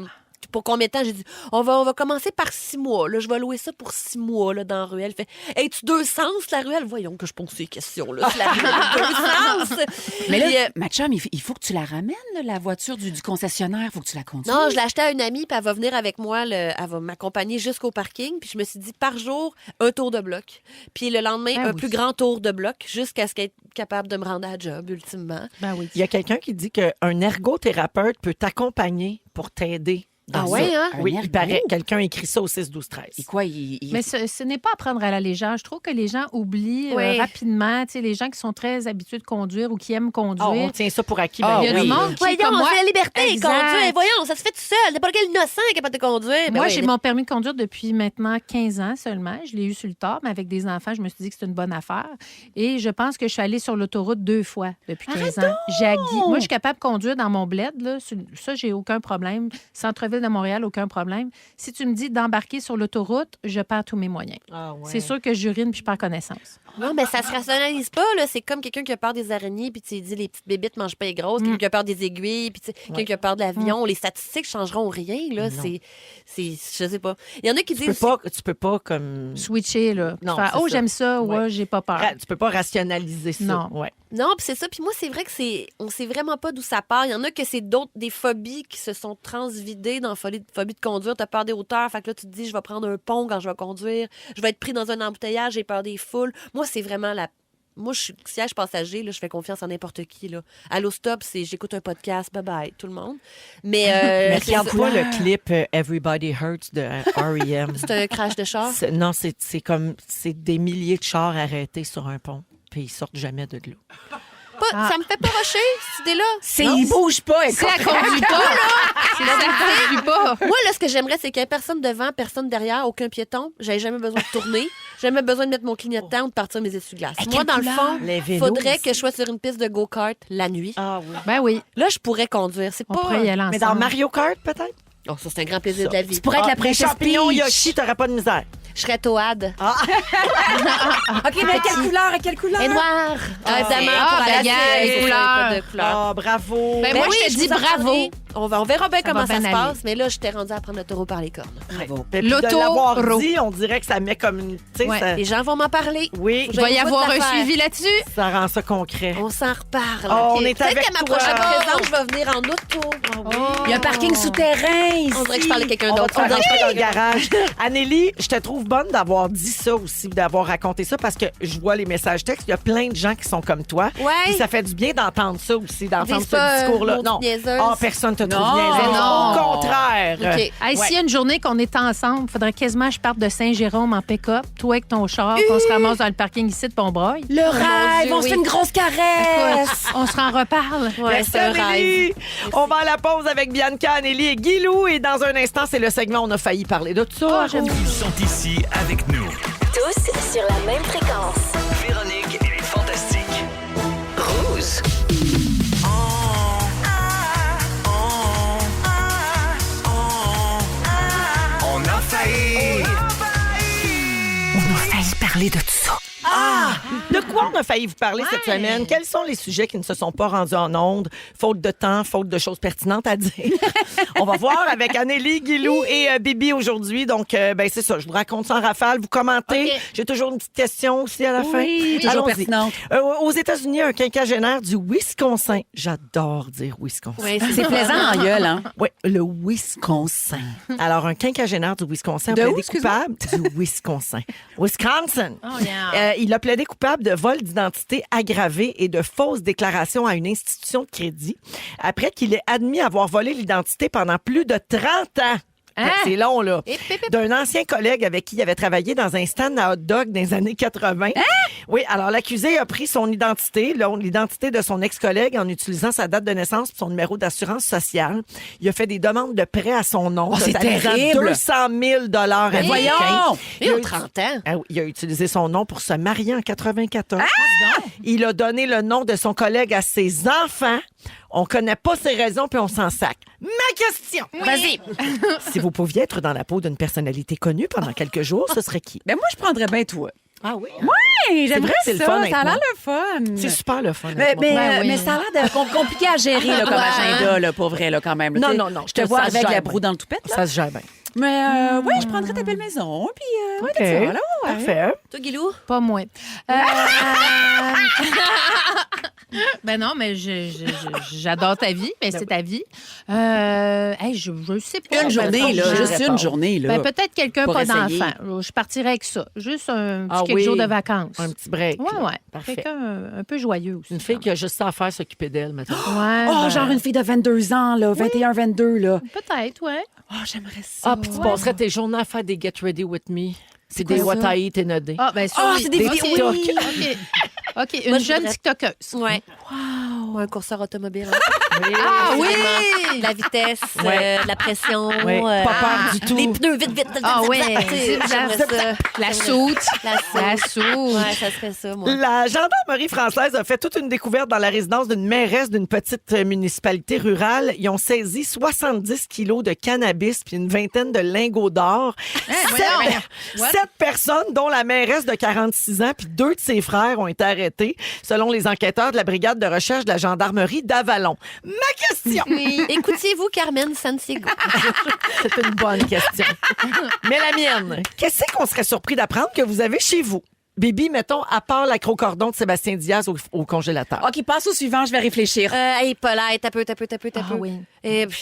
pour combien de temps? J'ai dit, on va commencer par 6 mois. Là. Je vais louer ça pour 6 mois là, dans la ruelle. Fait, es-tu 2 sens, la ruelle? Voyons que je pose ces questions. Là. C'est la ruelle 2 sens. Mais Puis, là, ma chum, il faut que tu la ramènes, là, la voiture du concessionnaire. Il faut que tu la conduises. non, je l'ai acheté à une amie, puis elle va venir avec moi. Elle va m'accompagner jusqu'au parking. Puis je me suis dit, par jour, un tour de bloc. Puis le lendemain, un plus grand tour de bloc, jusqu'à ce qu'elle soit capable de me rendre à la job, ultimement. Ben oui. Il y a quelqu'un qui dit qu'un ergothérapeute peut t'accompagner pour t'aider. Ah ouais, hein? Oui, il paraît. Quelqu'un écrit ça au 6-12-13. Et quoi, Mais ce n'est pas à prendre à la légère. Je trouve que les gens oublient Oui. rapidement, tu sais, les gens qui sont très habitués de conduire ou qui aiment conduire. Oh, on tient ça pour acquis. Il y a du monde qui, Voyons, comme moi, c'est la liberté, Exact. conduire. Voyons, ça se fait tout seul. N'importe quel innocent est capable de conduire. Ben Moi, oui, j'ai mon permis de conduire depuis maintenant 15 ans seulement. Je l'ai eu sur le tard, mais avec des enfants, je me suis dit que c'est une bonne affaire. Et je pense que je suis allée sur l'autoroute 2 fois depuis 15 ans. Moi, je suis capable de conduire dans mon bled. Là. Ça, j'ai aucun problème. Centre-ville de Montréal, aucun problème. Si tu me dis d'embarquer sur l'autoroute, je perds tous mes moyens. Ah ouais. C'est sûr que j'urine puis je perds connaissance. Non, mais ça se rationalise pas, là. C'est comme quelqu'un qui a peur des araignées, puis tu dis les petites bébites mangent pas les grosses, quelqu'un qui a peur des aiguilles, puis quelqu'un qui a peur de l'avion. Les statistiques changeront rien, là. C'est, je sais pas. Il y en a qui disent. Tu peux pas comme. Switcher, là. Non, Faire, c'est ça. j'aime ça, ouais, Ouais. j'ai pas peur. Tu peux pas rationaliser ça. Non. Ouais. Non, puis c'est ça. Puis moi, c'est vrai que on sait vraiment pas d'où ça part. Il y en a que c'est des phobies qui se sont transvidées dans la phobie de conduire. T'as peur des hauteurs. Fait que là, tu te dis, je vais prendre un pont quand je vais conduire. Je vais être pris dans un embouteillage. J'ai peur des foules. Moi, c'est vraiment Moi, je suis siège passager, là, je fais confiance en n'importe qui. Là. Allô, stop, j'écoute un podcast. Bye-bye, tout le monde. Mais regarde pas le clip Everybody Hurts de R.E.M. C'est un crash de char? Non, c'est des milliers de chars arrêtés sur un pont, puis ils sortent jamais de là. Ça me fait pas rusher, cette idée-là. Il bouge pas. C'est elle conduit pas, là. C'est la conduit pas. Moi, là, ce que j'aimerais, c'est qu'il n'y ait personne devant, personne derrière, aucun piéton. J'avais jamais besoin de tourner. Jamais besoin de mettre mon clignotant ou de partir mes essuie-glaces. Moi, dans le fond, il faudrait que je sois sur une piste de go-kart la nuit. Ah oui. Ben oui. Là, je pourrais conduire. C'est On pas. pourrait y aller Mais dans ensemble. Mario Kart, peut-être? Oh, ça, c'est un grand plaisir de la vie. Tu pourrais être la princesse champignons Peach. Yoshi, t'aurais pas de misère. Je serais Toad. OK, mais à quelle couleur? Et noir. Évidemment, pour ben, aller gars, à les couleurs. pas de couleurs. Ah, bravo. Ben, moi, oui, je te dis vous en bravo. parlerai. On verra bien comment va ça bien se aller. passe, mais là, je t'ai rendu à prendre le taureau par les cornes. Bravo. Et puis de L'auto l'avoir ro. dit, on dirait que ça met comme une... tu sais, Ouais. ça- Les gens vont m'en parler. Oui, Il va y J'ai avoir beaucoup un d'affaires. suivi là-dessus. ça rend ça concret. On s'en reparle. Oh, OK. on est Peut-être avec qu'à ma toi. prochaine présence, je vais venir en auto. Il y a un parking souterrain ici. On dirait que je parle à quelqu'un On va d'autre. te faire rentrer dans le garage. Anélie, je te trouve bonne d'avoir dit ça aussi, d'avoir raconté ça, parce que je vois les messages textes. Il y a plein de gens qui sont comme toi. Ouais. Puis ça fait du bien d'entendre ça aussi, d'entendre Dis pas, ce discours-là. maudite Non. niaiseuse. Ah, personne te trouve Non. niaiseuse. Non. Au contraire. OK. Hey, Ouais. S'il y a une journée qu'on est ensemble, il faudrait quasiment que je parte de Saint-Jérôme en pick-up, toi avec ton char, qu'on se ramasse dans le parking ici de Pontbreuil. Le rêve, Dieu, on se oui. fait une grosse caresse. On se en reparle. Ouais, Merci, c'est un rêve. Anélie. On va à la pause avec Bianca, Anélie et Guilou. Et dans un instant, c'est le segment On a failli parler de ça. Ils sont ici avec nous. Tous sur la même fréquence. Véronique et les Fantastiques. Rouge. On a failli. On a failli parler de tout ça. Ah! De quoi on a failli vous parler cette semaine? Quels sont les sujets qui ne se sont pas rendus en ondes? Faute de temps, faute de choses pertinentes à dire. On va voir avec Anélie, Guilou et Bibi aujourd'hui. Donc, ben c'est ça. Je vous raconte ça en rafale. Vous commentez. OK. J'ai toujours une petite question aussi à la fin. Oui, toujours Allons-y. pertinente. Aux États-Unis, un quinquagénaire du Wisconsin. J'adore dire Wisconsin. Ouais, C'est plaisant en gueule, hein? Oui, le Wisconsin. Alors, un quinquagénaire du Wisconsin a De où, plaidé coupable du Wisconsin. Wisconsin. Oh, yeah. Il a plaidé coupable de vol d'identité aggravé et de fausses déclarations à une institution de crédit après qu'il ait admis avoir volé l'identité pendant plus de 30 ans. Hein? C'est long, là. Hip, hip, hip. D'un ancien collègue avec qui il avait travaillé dans un stand à hot dog dans les années 80. Oui, alors l'accusé a pris son identité, l'identité de son ex-collègue en utilisant sa date de naissance et son numéro d'assurance sociale. Il a fait des demandes de prêt à son nom. C'est totalisant terrible. 200 000 américains. Voyons! Il a, 30 ans. Ah oui, il a utilisé son nom pour se marier en 94. Il a donné le nom de son collègue à ses enfants. On connaît pas ses raisons, puis on s'en sac. Ma question! Vas-y. Si vous pouviez être dans la peau d'une personnalité connue pendant quelques jours, ce serait qui? Ben moi, je prendrais bien toi. Ah oui? Oui, j'aimerais vrai, c'est le ça. fun Ça avec a l'air moi. le fun. C'est super le fun. Mais, avec moi. Ben oui. mais ça a l'air de compliqué à gérer là, comme agenda, là, pour vrai, là, quand même. là. Non, Tu sais, non, non. Je te Ça vois se avec gère la bien. broue dans le toupette. Là. Ça se gère bien. Mais oui, je prendrais ta belle maison. Puis, ouais, OK. ça, là, ouais. Parfait. Toi, Guilou? Pas moi. Ben non, mais j'adore ta vie. Ben, c'est ta vie. Hey, je sais pas. Une journée, là. Juste réponds. une journée, là. Ben, peut-être quelqu'un Pour pas essayer. d'enfant. Je partirais avec ça. Juste un petit Ah quelques oui. jours de vacances. Un petit break. Ouais, là. ouais. Parfait. Quelqu'un un peu joyeux aussi. Une fille qui a juste ça à faire, s'occuper d'elle, maintenant. Ouais, Oh, ben, genre une fille de 22 ans, là. 21, 22, là. Peut-être, ouais. Oh, j'aimerais ça. Ah, puis tu passerais tes journées à faire des Get Ready With Me. C'est quoi des ça? What I Eat in a Day. Ah, ben ça, Ah, oui. c'est des Ok. vidéos. OK. OK, une Moi, je jeune voudrais- TikTokeuse. Ouais. Wow. Un courseur automobile. Ah oui! Vraiment. La vitesse, Ouais. la pression. Ouais. Pas peur du tout. Les pneus, vite, vite. Ah ouais. J'aimerais ça. La soute. La La soute. Ouais, ça serait ça, moi. La gendarmerie française a fait toute une découverte dans la résidence d'une mairesse d'une petite municipalité rurale. Ils ont saisi 70 kilos de cannabis puis une vingtaine de lingots d'or. voyons. What? 7 personnes, dont la mairesse de 46 ans puis 2 de ses frères, ont été arrêtés, selon les enquêteurs de la brigade de recherche de la gendarmerie d'Avalon. Ma question! Oui. Écoutiez-vous Carmen Santiago? C'est une bonne question. Mais la mienne, qu'est-ce qu'on serait surpris d'apprendre que vous avez chez vous? Bibi, mettons, à part l'acrocordon de Sébastien Diaz au congélateur. OK, passe au suivant, je vais réfléchir. Hey, Paulette, t'as peu. Ah oui.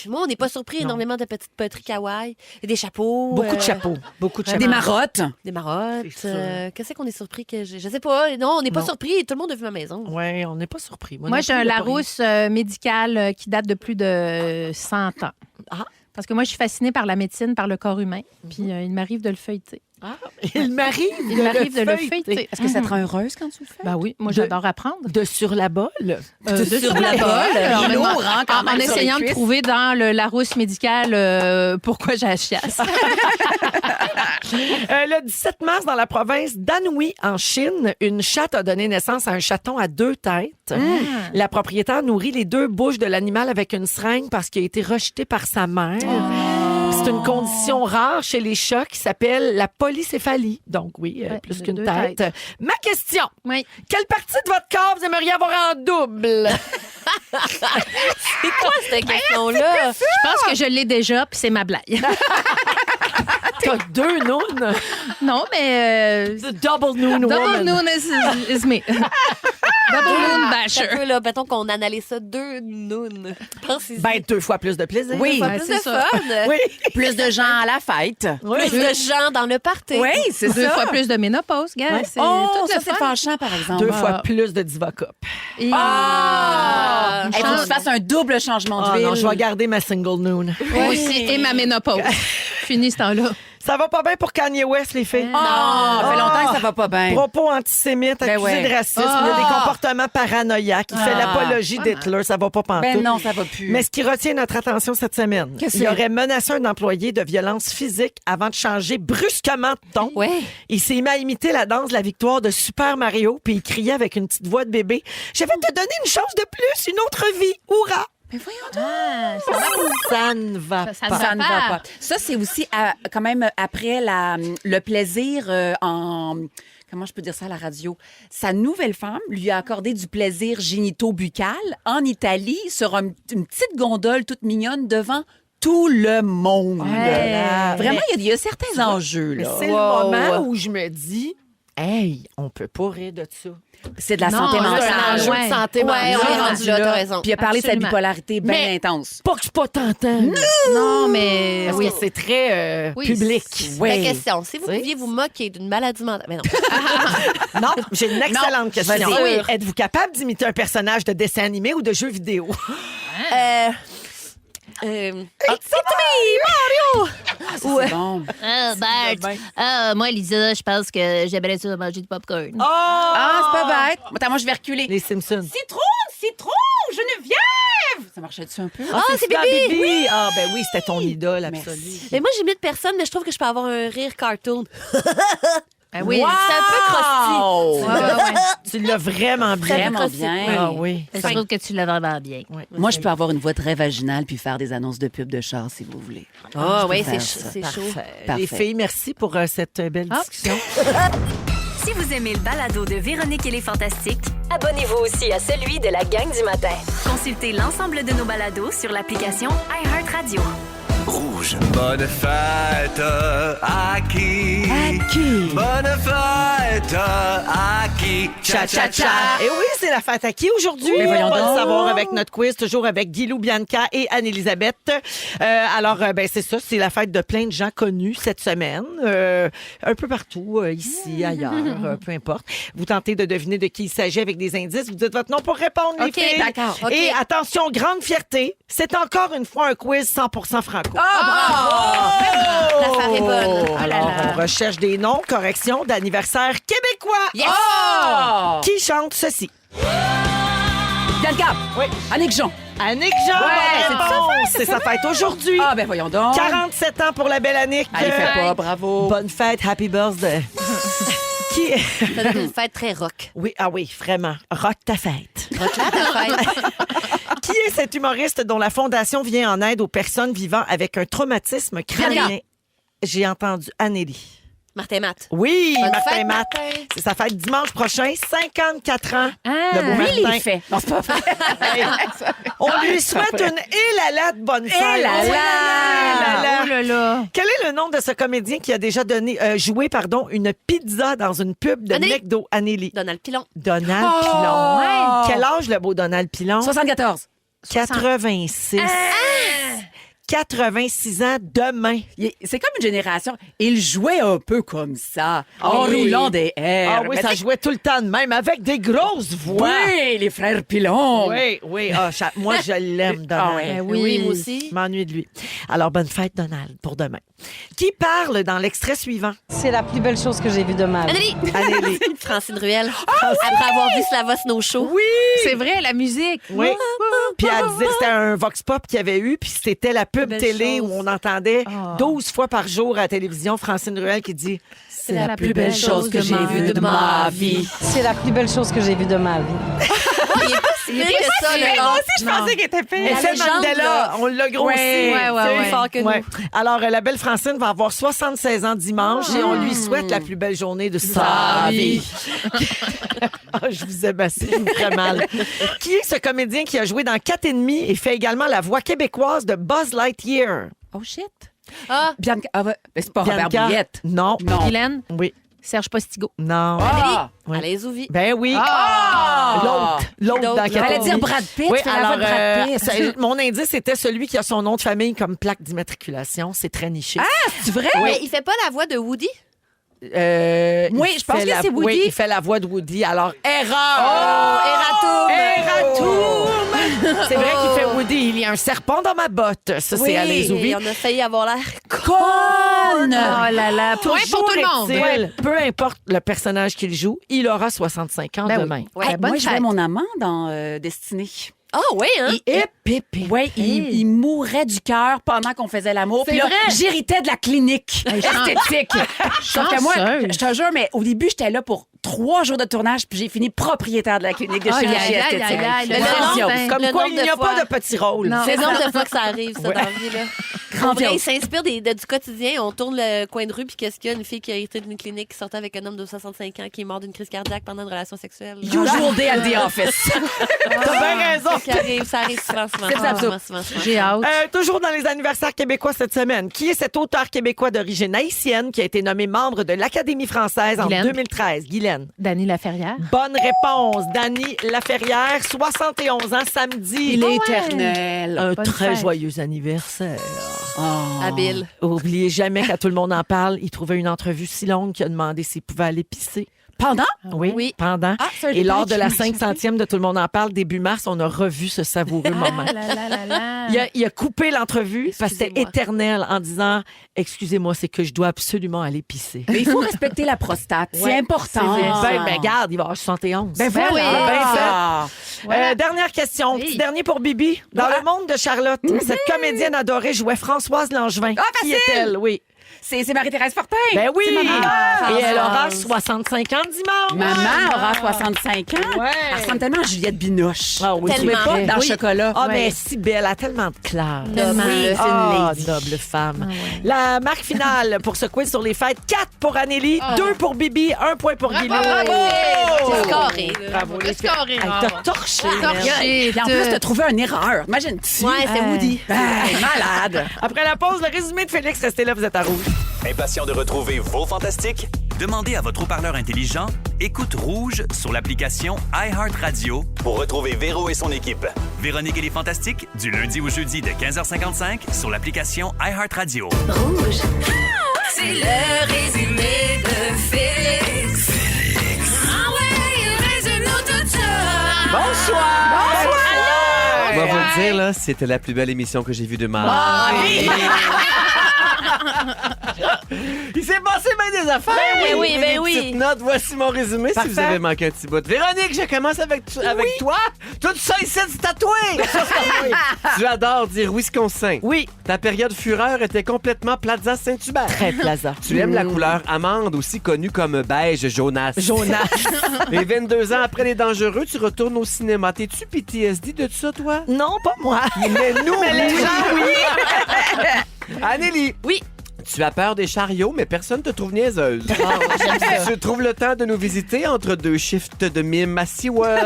Moi, on n'est pas surpris. Énormément de petites poteries kawaii. Et des chapeaux. Beaucoup de chapeaux. Beaucoup de chapeaux. Des marottes. Des marottes. C'est sûr. Qu'est-ce qu'on est surpris que je sais pas. Non, on n'est pas Non. surpris. Tout le monde a vu ma maison. Oui, on n'est pas surpris. Moi, j'ai un Larousse médical qui date de plus de 100 ans. Ah. Parce que moi, je suis fascinée par la médecine, par le corps humain. Puis il m'arrive de le feuilleter. Ah, il m'arrive de le feuilleter. Est-ce que ça te rend heureuse quand tu le fais? Ben oui, moi, j'adore apprendre. De sur la bolle. De sur la bolle. Alors, Il est maintenant, lourd, hein, quand en même, sur les essayant de cuisses. trouver dans le Larousse médical pourquoi j'ai la chiasse. Le 17 mars, dans la province d'Anhui, en Chine, une chatte a donné naissance à un chaton à 2 têtes. La propriétaire nourrit les 2 bouches de l'animal avec une seringue parce qu'il a été rejeté par sa mère. C'est une condition rare chez les chats qui s'appelle la polycéphalie. Donc oui, Ouais, plus de qu'une 2 tête. têtes. Ma question. Oui. Quelle partie de votre corps vous aimeriez avoir en double? C'est quoi cette question-là? Je pense que je l'ai déjà, puis c'est ma blague. T'as 2 nounes? Non, mais... The double noon Double woman. noon is me. Double moon basher. Un peu, là, mettons qu'on analyse ça 2 nounes. Pense-y. Ben, 2 fois plus de plaisir. Oui. Pas ben, plus c'est de ça. fun. Oui. Plus de gens à la fête. Plus de gens dans le party. Oui, c'est 2 ça. fois plus de ménopause, gars. C'est Oh, tout ça, le c'est fun. fâchant, par exemple. 2 fois plus de Divacop. Et- Ah! Il faut que tu fasses un double changement Ah d'huile. non, je vais garder ma single noon. Moi aussi, et ma ménopause. Fini ce temps-là. Ça va pas bien pour Kanye West, les filles? Ah, ça fait longtemps que ça va pas bien. Propos antisémites, Ben accusés ouais. de racisme, il y a des comportements paranoïaques, il fait l'apologie d'Hitler, ça va pas pantoute. Ben non, ça va plus. Mais ce qui retient notre attention cette semaine, Qu'est-ce il que c'est? aurait menacé un employé de violence physique avant de changer brusquement de ton. Ouais. Il s'est mis à imiter la danse de la victoire de Super Mario, puis il criait avec une petite voix de bébé « Je vais te donner une chance de plus, une autre vie, hurrah! Mais voyons Ah, ça va. » Ça ne va Ça pas. ne Ça ne va pas. Ça, c'est aussi quand même après le plaisir en... Comment je peux dire ça à la radio? Sa nouvelle femme lui a accordé du plaisir génito-buccal en Italie sur une petite gondole toute mignonne devant tout le monde. Ouais. Vraiment, il y a certains enjeux. Mais Là. c'est le moment où je me dis « Hey, on peut pas rire de ça. » C'est de la Non, santé c'est mentale. un enjeu de santé Ouais, on est rendu là, t'as raison. Puis il a parlé de sa Absolument. bipolarité bien Mais- intense. Pas que je suis pas tentant. Non, mais... Parce Oui. que c'est très Oui, public. La question, si vous Oui. pouviez vous moquer d'une maladie mentale... Mais non. Non, j'ai une excellente question. vas-y. Oui. Êtes-vous capable d'imiter un personnage de dessin animé ou de jeu vidéo? It's me, Mario! C'est bon. Bart. Moi, Lisa, je pense que j'aimerais ça manger du popcorn. Ah, c'est pas bête. Attends, moi, je vais reculer. Les Simpsons. Citron, Geneviève! Ça marchait-tu un peu? C'est Bibi! Oui. Ah, ben oui, c'était ton idole absolue. Mais moi, j'imite personne, mais je trouve que je peux avoir un rire cartoon. Oui, c'est un peu crusty. Tu l'as vraiment bien. Vraiment bien. Ah oui. Je trouve que tu l'as vraiment bien. Moi, je peux avoir une voix très vaginale puis faire des annonces de pub de char, si vous voulez. Ah oui, faire c'est ça. chaud. Parfait. Les filles, merci pour cette belle discussion. Si vous aimez le balado de Véronique et les Fantastiques, Abonnez-vous aussi à celui de la gang du matin. consultez l'ensemble de nos balados sur l'application iHeartRadio. Rouge. Bonne fête à qui? Bonne fête à qui? Cha-cha-cha! Et oui, c'est la fête à qui aujourd'hui? Mais voyons On va donc. le savoir avec notre quiz, toujours avec Guilou, Bianca et Anne-Élisabeth. C'est ça, c'est la fête de plein de gens connus cette semaine. Un peu partout, ici, ailleurs, peu importe. Vous tentez de deviner de qui il s'agit avec des indices. Vous dites votre nom pour répondre, les OK, filles. d'accord, OK. Et attention, grande fierté, c'est encore une fois un quiz 100% franco. La soirée est bonne. Alors, on recherche des noms, corrections d'anniversaires québécois. Yes! Qui chante ceci? Bianca! Oui. Annick Jean! Annick Jean! Ouais, bonne réponse. C'est sa fête aujourd'hui. Ah, ben voyons donc. 47 ans pour la belle Annick. Elle fait pas, bravo. Bonne fête, happy birthday. Qui est... Ça doit être une fête très rock. Oui, vraiment. Rock ta fête. Rock là, ta fête. Qui est cet humoriste dont la Fondation vient en aide aux personnes vivant avec un traumatisme crânien? J'ai entendu Anneli. Martin Matt. Oui, Bonne Martin fête, Matt. Martin. C'est sa fête dimanche prochain, 54 ans. Le beau Lui, Martin. il fait. Non, c'est pas vrai. On lui souhaite une élala de bonne fête. Élala. Élala. Oh là là. Quel est le nom de ce comédien qui a déjà joué une pizza dans une pub de Anneli. McDo? Anneli. Donald Pilon. Donald Pilon. Ouais. Quel âge le beau Donald Pilon? 74. 86. 86 ans demain. C'est comme une génération. Il jouait un peu comme ça, en Oui. roulant des airs. Ah oui, Mais ça t'sais- jouait tout le temps de même, avec des grosses voix. Oui, les frères Pilon. Oui. Ah, moi, je l'aime, Donald. Ah ouais. Oui, moi aussi. Je m'ennuie de lui. Alors, bonne fête, Donald, pour demain. Qui parle dans l'extrait suivant? C'est la plus belle chose que j'ai vue de ma vie. Anneli. Anneli. Francine Ruel. Après avoir vu Slava Snow Show. Oui! C'est vrai, la musique. Oui. Puis elle disait que c'était un Vox Pop qu'il y avait eu, puis c'était la pub Belle télé chose. où on entendait 12 fois par jour à la télévision Francine Ruel qui dit « C'est la plus belle chose que j'ai vue de ma vie. » C'est la plus belle chose que j'ai vue de ma vie. Il est pas si pire que ça, le Moi aussi, je pensais qu'il était pire. Effet légende, Mandela, là. on l'a grossi. Ouais, C'est plus fort que nous. Alors, la belle Francine va avoir 76 ans dimanche et on lui souhaite la plus belle journée de sa vie. Ah, je vous aime assez, je vous ferai mal. Qui est ce comédien qui a joué dans 4 et demi et fait également la voix québécoise de Buzz Lightyear? Oh shit. Ah, Bianca. Ah, ouais. Mais c'est pas Robert Bianca? Bouillette. Non. Non. Guylaine, Oui. Serge Postigo. Non. Ah! Oui. Alain Zouvi. Ben oui. Ah! L'autre dans L'autre. 4 J'allais et dire demi. Brad Pitt. Oui, fais la voix de Brad Pitt. mon indice, c'était celui qui a son nom de famille comme plaque d'immatriculation. C'est très niché. C'est vrai? Mais il fait pas la voix de Woody? Oui, Il je pense fait que c'est Woody. Oui, il fait la voix de Woody. Alors, erreur! Erratum! C'est vrai qu'il fait Woody. Il y a un serpent dans ma botte. Ça, c'est Alain Zouvi. Et on a failli avoir l'air Conne! Oh là là, point pour tout le monde. Est-il, peu importe le personnage qu'il joue, il aura 65 ans Ben oui. demain. Ouais, Hey, bonne moi, je jouais fête. mon amant dans Destinée. Ah oui, hein? Il mourait du cœur pendant qu'on faisait l'amour. C'est Puis là, vrai? j'héritais de la clinique esthétique. Sauf que moi, Chanceuse. je te jure, mais au début, j'étais là pour 3 jours de tournage, puis j'ai fini propriétaire de la clinique de Aïe, chirurgie aïe, aïe, esthétique. aïe, aïe, le Grandiose. nom, Comme Le quoi, nombre il n'y a de fois. pas de petits rôles. Non. C'est le nombre de fois que ça arrive, ça, dans la vie, là. En vrai, il s'inspire du quotidien. On tourne le coin de rue, puis qu'est-ce qu'il y a? Une fille qui a hérité d'une clinique qui sortait avec un homme de 65 ans qui est mort d'une crise cardiaque pendant une relation sexuelle. Usual day at the office. T'as bien raison. Ça arrive souvent. souvent. J'ai hâte. Toujours dans les anniversaires québécois cette semaine. Qui est cet auteur québécois d'origine haïtienne qui a été nommé membre de l'Académie française en Guylaine. 2013? Guylaine. Dany Laferrière. Bonne réponse. Dany Laferrière, 71 ans samedi. Il est éternel. Un Bonne très fête. joyeux anniversaire. Habile. Oubliez jamais qu'à tout le monde en parle, il trouvait une entrevue si longue qu'il a demandé s'il pouvait aller pisser Pendant? Oui, pendant. c'est un Et lors de détail la qui m'a 500e de Tout le monde en parle, début mars, on a revu ce savoureux moment. Il a coupé l'entrevue parce que c'était éternel en disant « Excusez-moi, c'est que je dois absolument aller pisser. » Mais il faut respecter la prostate. C'est important. Ben, regarde, il va avoir 71. Ben voilà. Ben fait. Dernière question. Petit dernier pour Bibi. Dans le monde de Charlotte, cette comédienne adorée jouait Françoise Langevin. Qui est-elle? Oui. C'est Marie-Thérèse Fortin. Ben oui! C'est maman. Et elle aura 65 ans dimanche. Maman aura 65 ans. Ouais. Elle ressemble tellement à Juliette Binoche. Ah oui, Tellement. tu veux pas? Dans le Oui. chocolat. Ah, mais si belle, elle a tellement de classe. Noble, c'est une lady. Noble femme. La marque finale pour ce quiz sur les fêtes, 4 pour Anneli, 2 pour Bibi, 1 point pour Guilou. C'est scoré. Bravo, les filles. scoré. Hey, t'as torché. Torché. Puis en plus, t'as trouvé une erreur. Imagine-tu. Ouais, c'est Woody. Malade. Après la pause, le résumé de Félix, restez là, vous êtes à rouge. Impatient de retrouver vos fantastiques? Demandez à votre haut-parleur intelligent Écoute Rouge sur l'application iHeartRadio pour retrouver Véro et son équipe. Véronique et les Fantastiques, du lundi au jeudi de 15h55 sur l'application iHeartRadio. Rouge. C'est le résumé de Félix. Ah ouais, résume-nous tout ça. Bonsoir! On va vous le dire, là, c'était la plus belle émission que j'ai vue de ma vie. Il s'est passé bien des affaires. Ben oui, ben oui. Petite note, voici mon résumé Parfait. si vous avez manqué un petit bout. Véronique, je commence avec toi. Tout ça ici, c'est tatoué. Tu adores dire Wisconsin. Oui. Ta période fureur était complètement Plaza Saint-Hubert. Très plaza. Tu aimes la couleur amande, aussi connue comme beige Jonas. Et 22 ans après Les Dangereux, tu retournes au cinéma. T'es-tu PTSD de tout ça, toi? Non, pas moi. Mais nous, Mais les gens, oui. Anneli. Oui. Tu as peur des chariots, mais personne te trouve niaiseuse. Tu trouves le temps de nous visiter entre 2 shifts de mime à SeaWorld.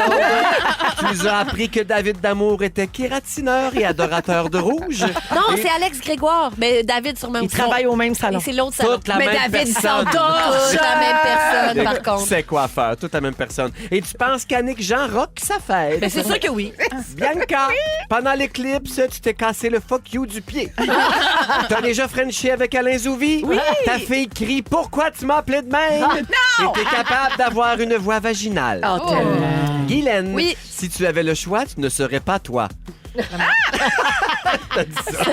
Tu nous as appris que David Damour était kératineur et adorateur de rouge. Non, Et c'est Alex Grégoire. Mais David, sûrement Ils aussi. travaillent au même salon. Et c'est l'autre salon. Toute la mais même David personne. s'endort. Toute la même personne, par contre. C'est quoi faire, toute la même personne. Et tu penses qu'Annick Jean rock sa fête? Ben, c'est sûr que oui. Bianca, pendant l'éclipse, tu t'es cassé le fuck you du pied. T'as déjà frenché avec Alain Zouvi? Oui. Ta fille crie « Pourquoi tu m'as appelé de même? » Non! Et t'es capable d'avoir une voix vaginale. Oh, tellement. Guylaine, Oui. si tu avais le choix, tu ne serais pas toi. T'as dit ça.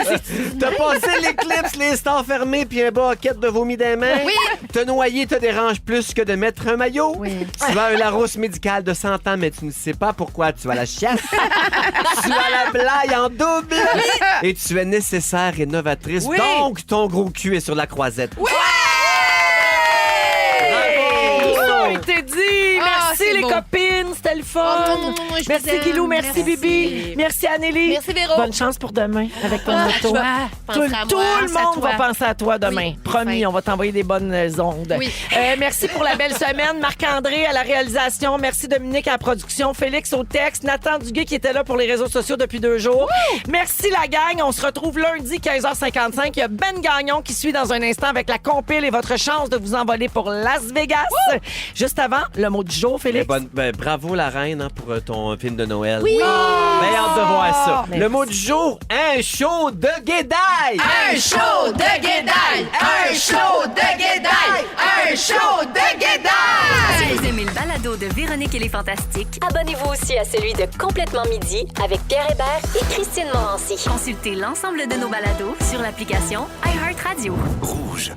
T'as passé l'éclipse, les stores fermés puis un bucket de vomi des mains. Oui. Te noyer te dérange plus que de mettre un maillot. Oui. Tu as un Larousse médical de 100 ans, mais tu ne sais pas pourquoi tu as la chiasse. Tu as la blague en double. Et tu es nécessaire et novatrice. Oui. Donc, ton gros cul est sur la croisette. Oui! Tout ça a été dit. Merci c'est les beau. copines, c'était le fun. je Merci vous aime. Guilou, merci Bibi, merci Anneli. Merci, Véro. Bonne chance pour demain avec ton auto. Tout, penser à tout moi. le monde va penser à toi demain. Oui, Promis, enfin. on va t'envoyer des bonnes ondes. Oui. Merci pour la belle semaine. Marc-André à la réalisation. Merci Dominique à la production. Félix au texte. Nathan Duguay qui était là pour les réseaux sociaux depuis 2 jours. Merci la gang. On se retrouve lundi 15h55. Il y a Ben Gagnon qui suit dans un instant avec la compile et votre chance de vous envoler pour Las Vegas. Juste avant, le mot du jour, Félix. Bravo la reine hein, pour ton film de Noël. Oui. Bien hâte de voir ça. Merci. Le mot du jour, un show de guédaille. Un show de guédaille! Un show de guédaille! Un show de guédaille! Si vous aimez le balado de Véronique et les Fantastiques, Abonnez-vous aussi à celui de Complètement Midi avec Pierre Hébert et Christine Morancy. consultez l'ensemble de nos balados sur l'application iHeartRadio. Rouge.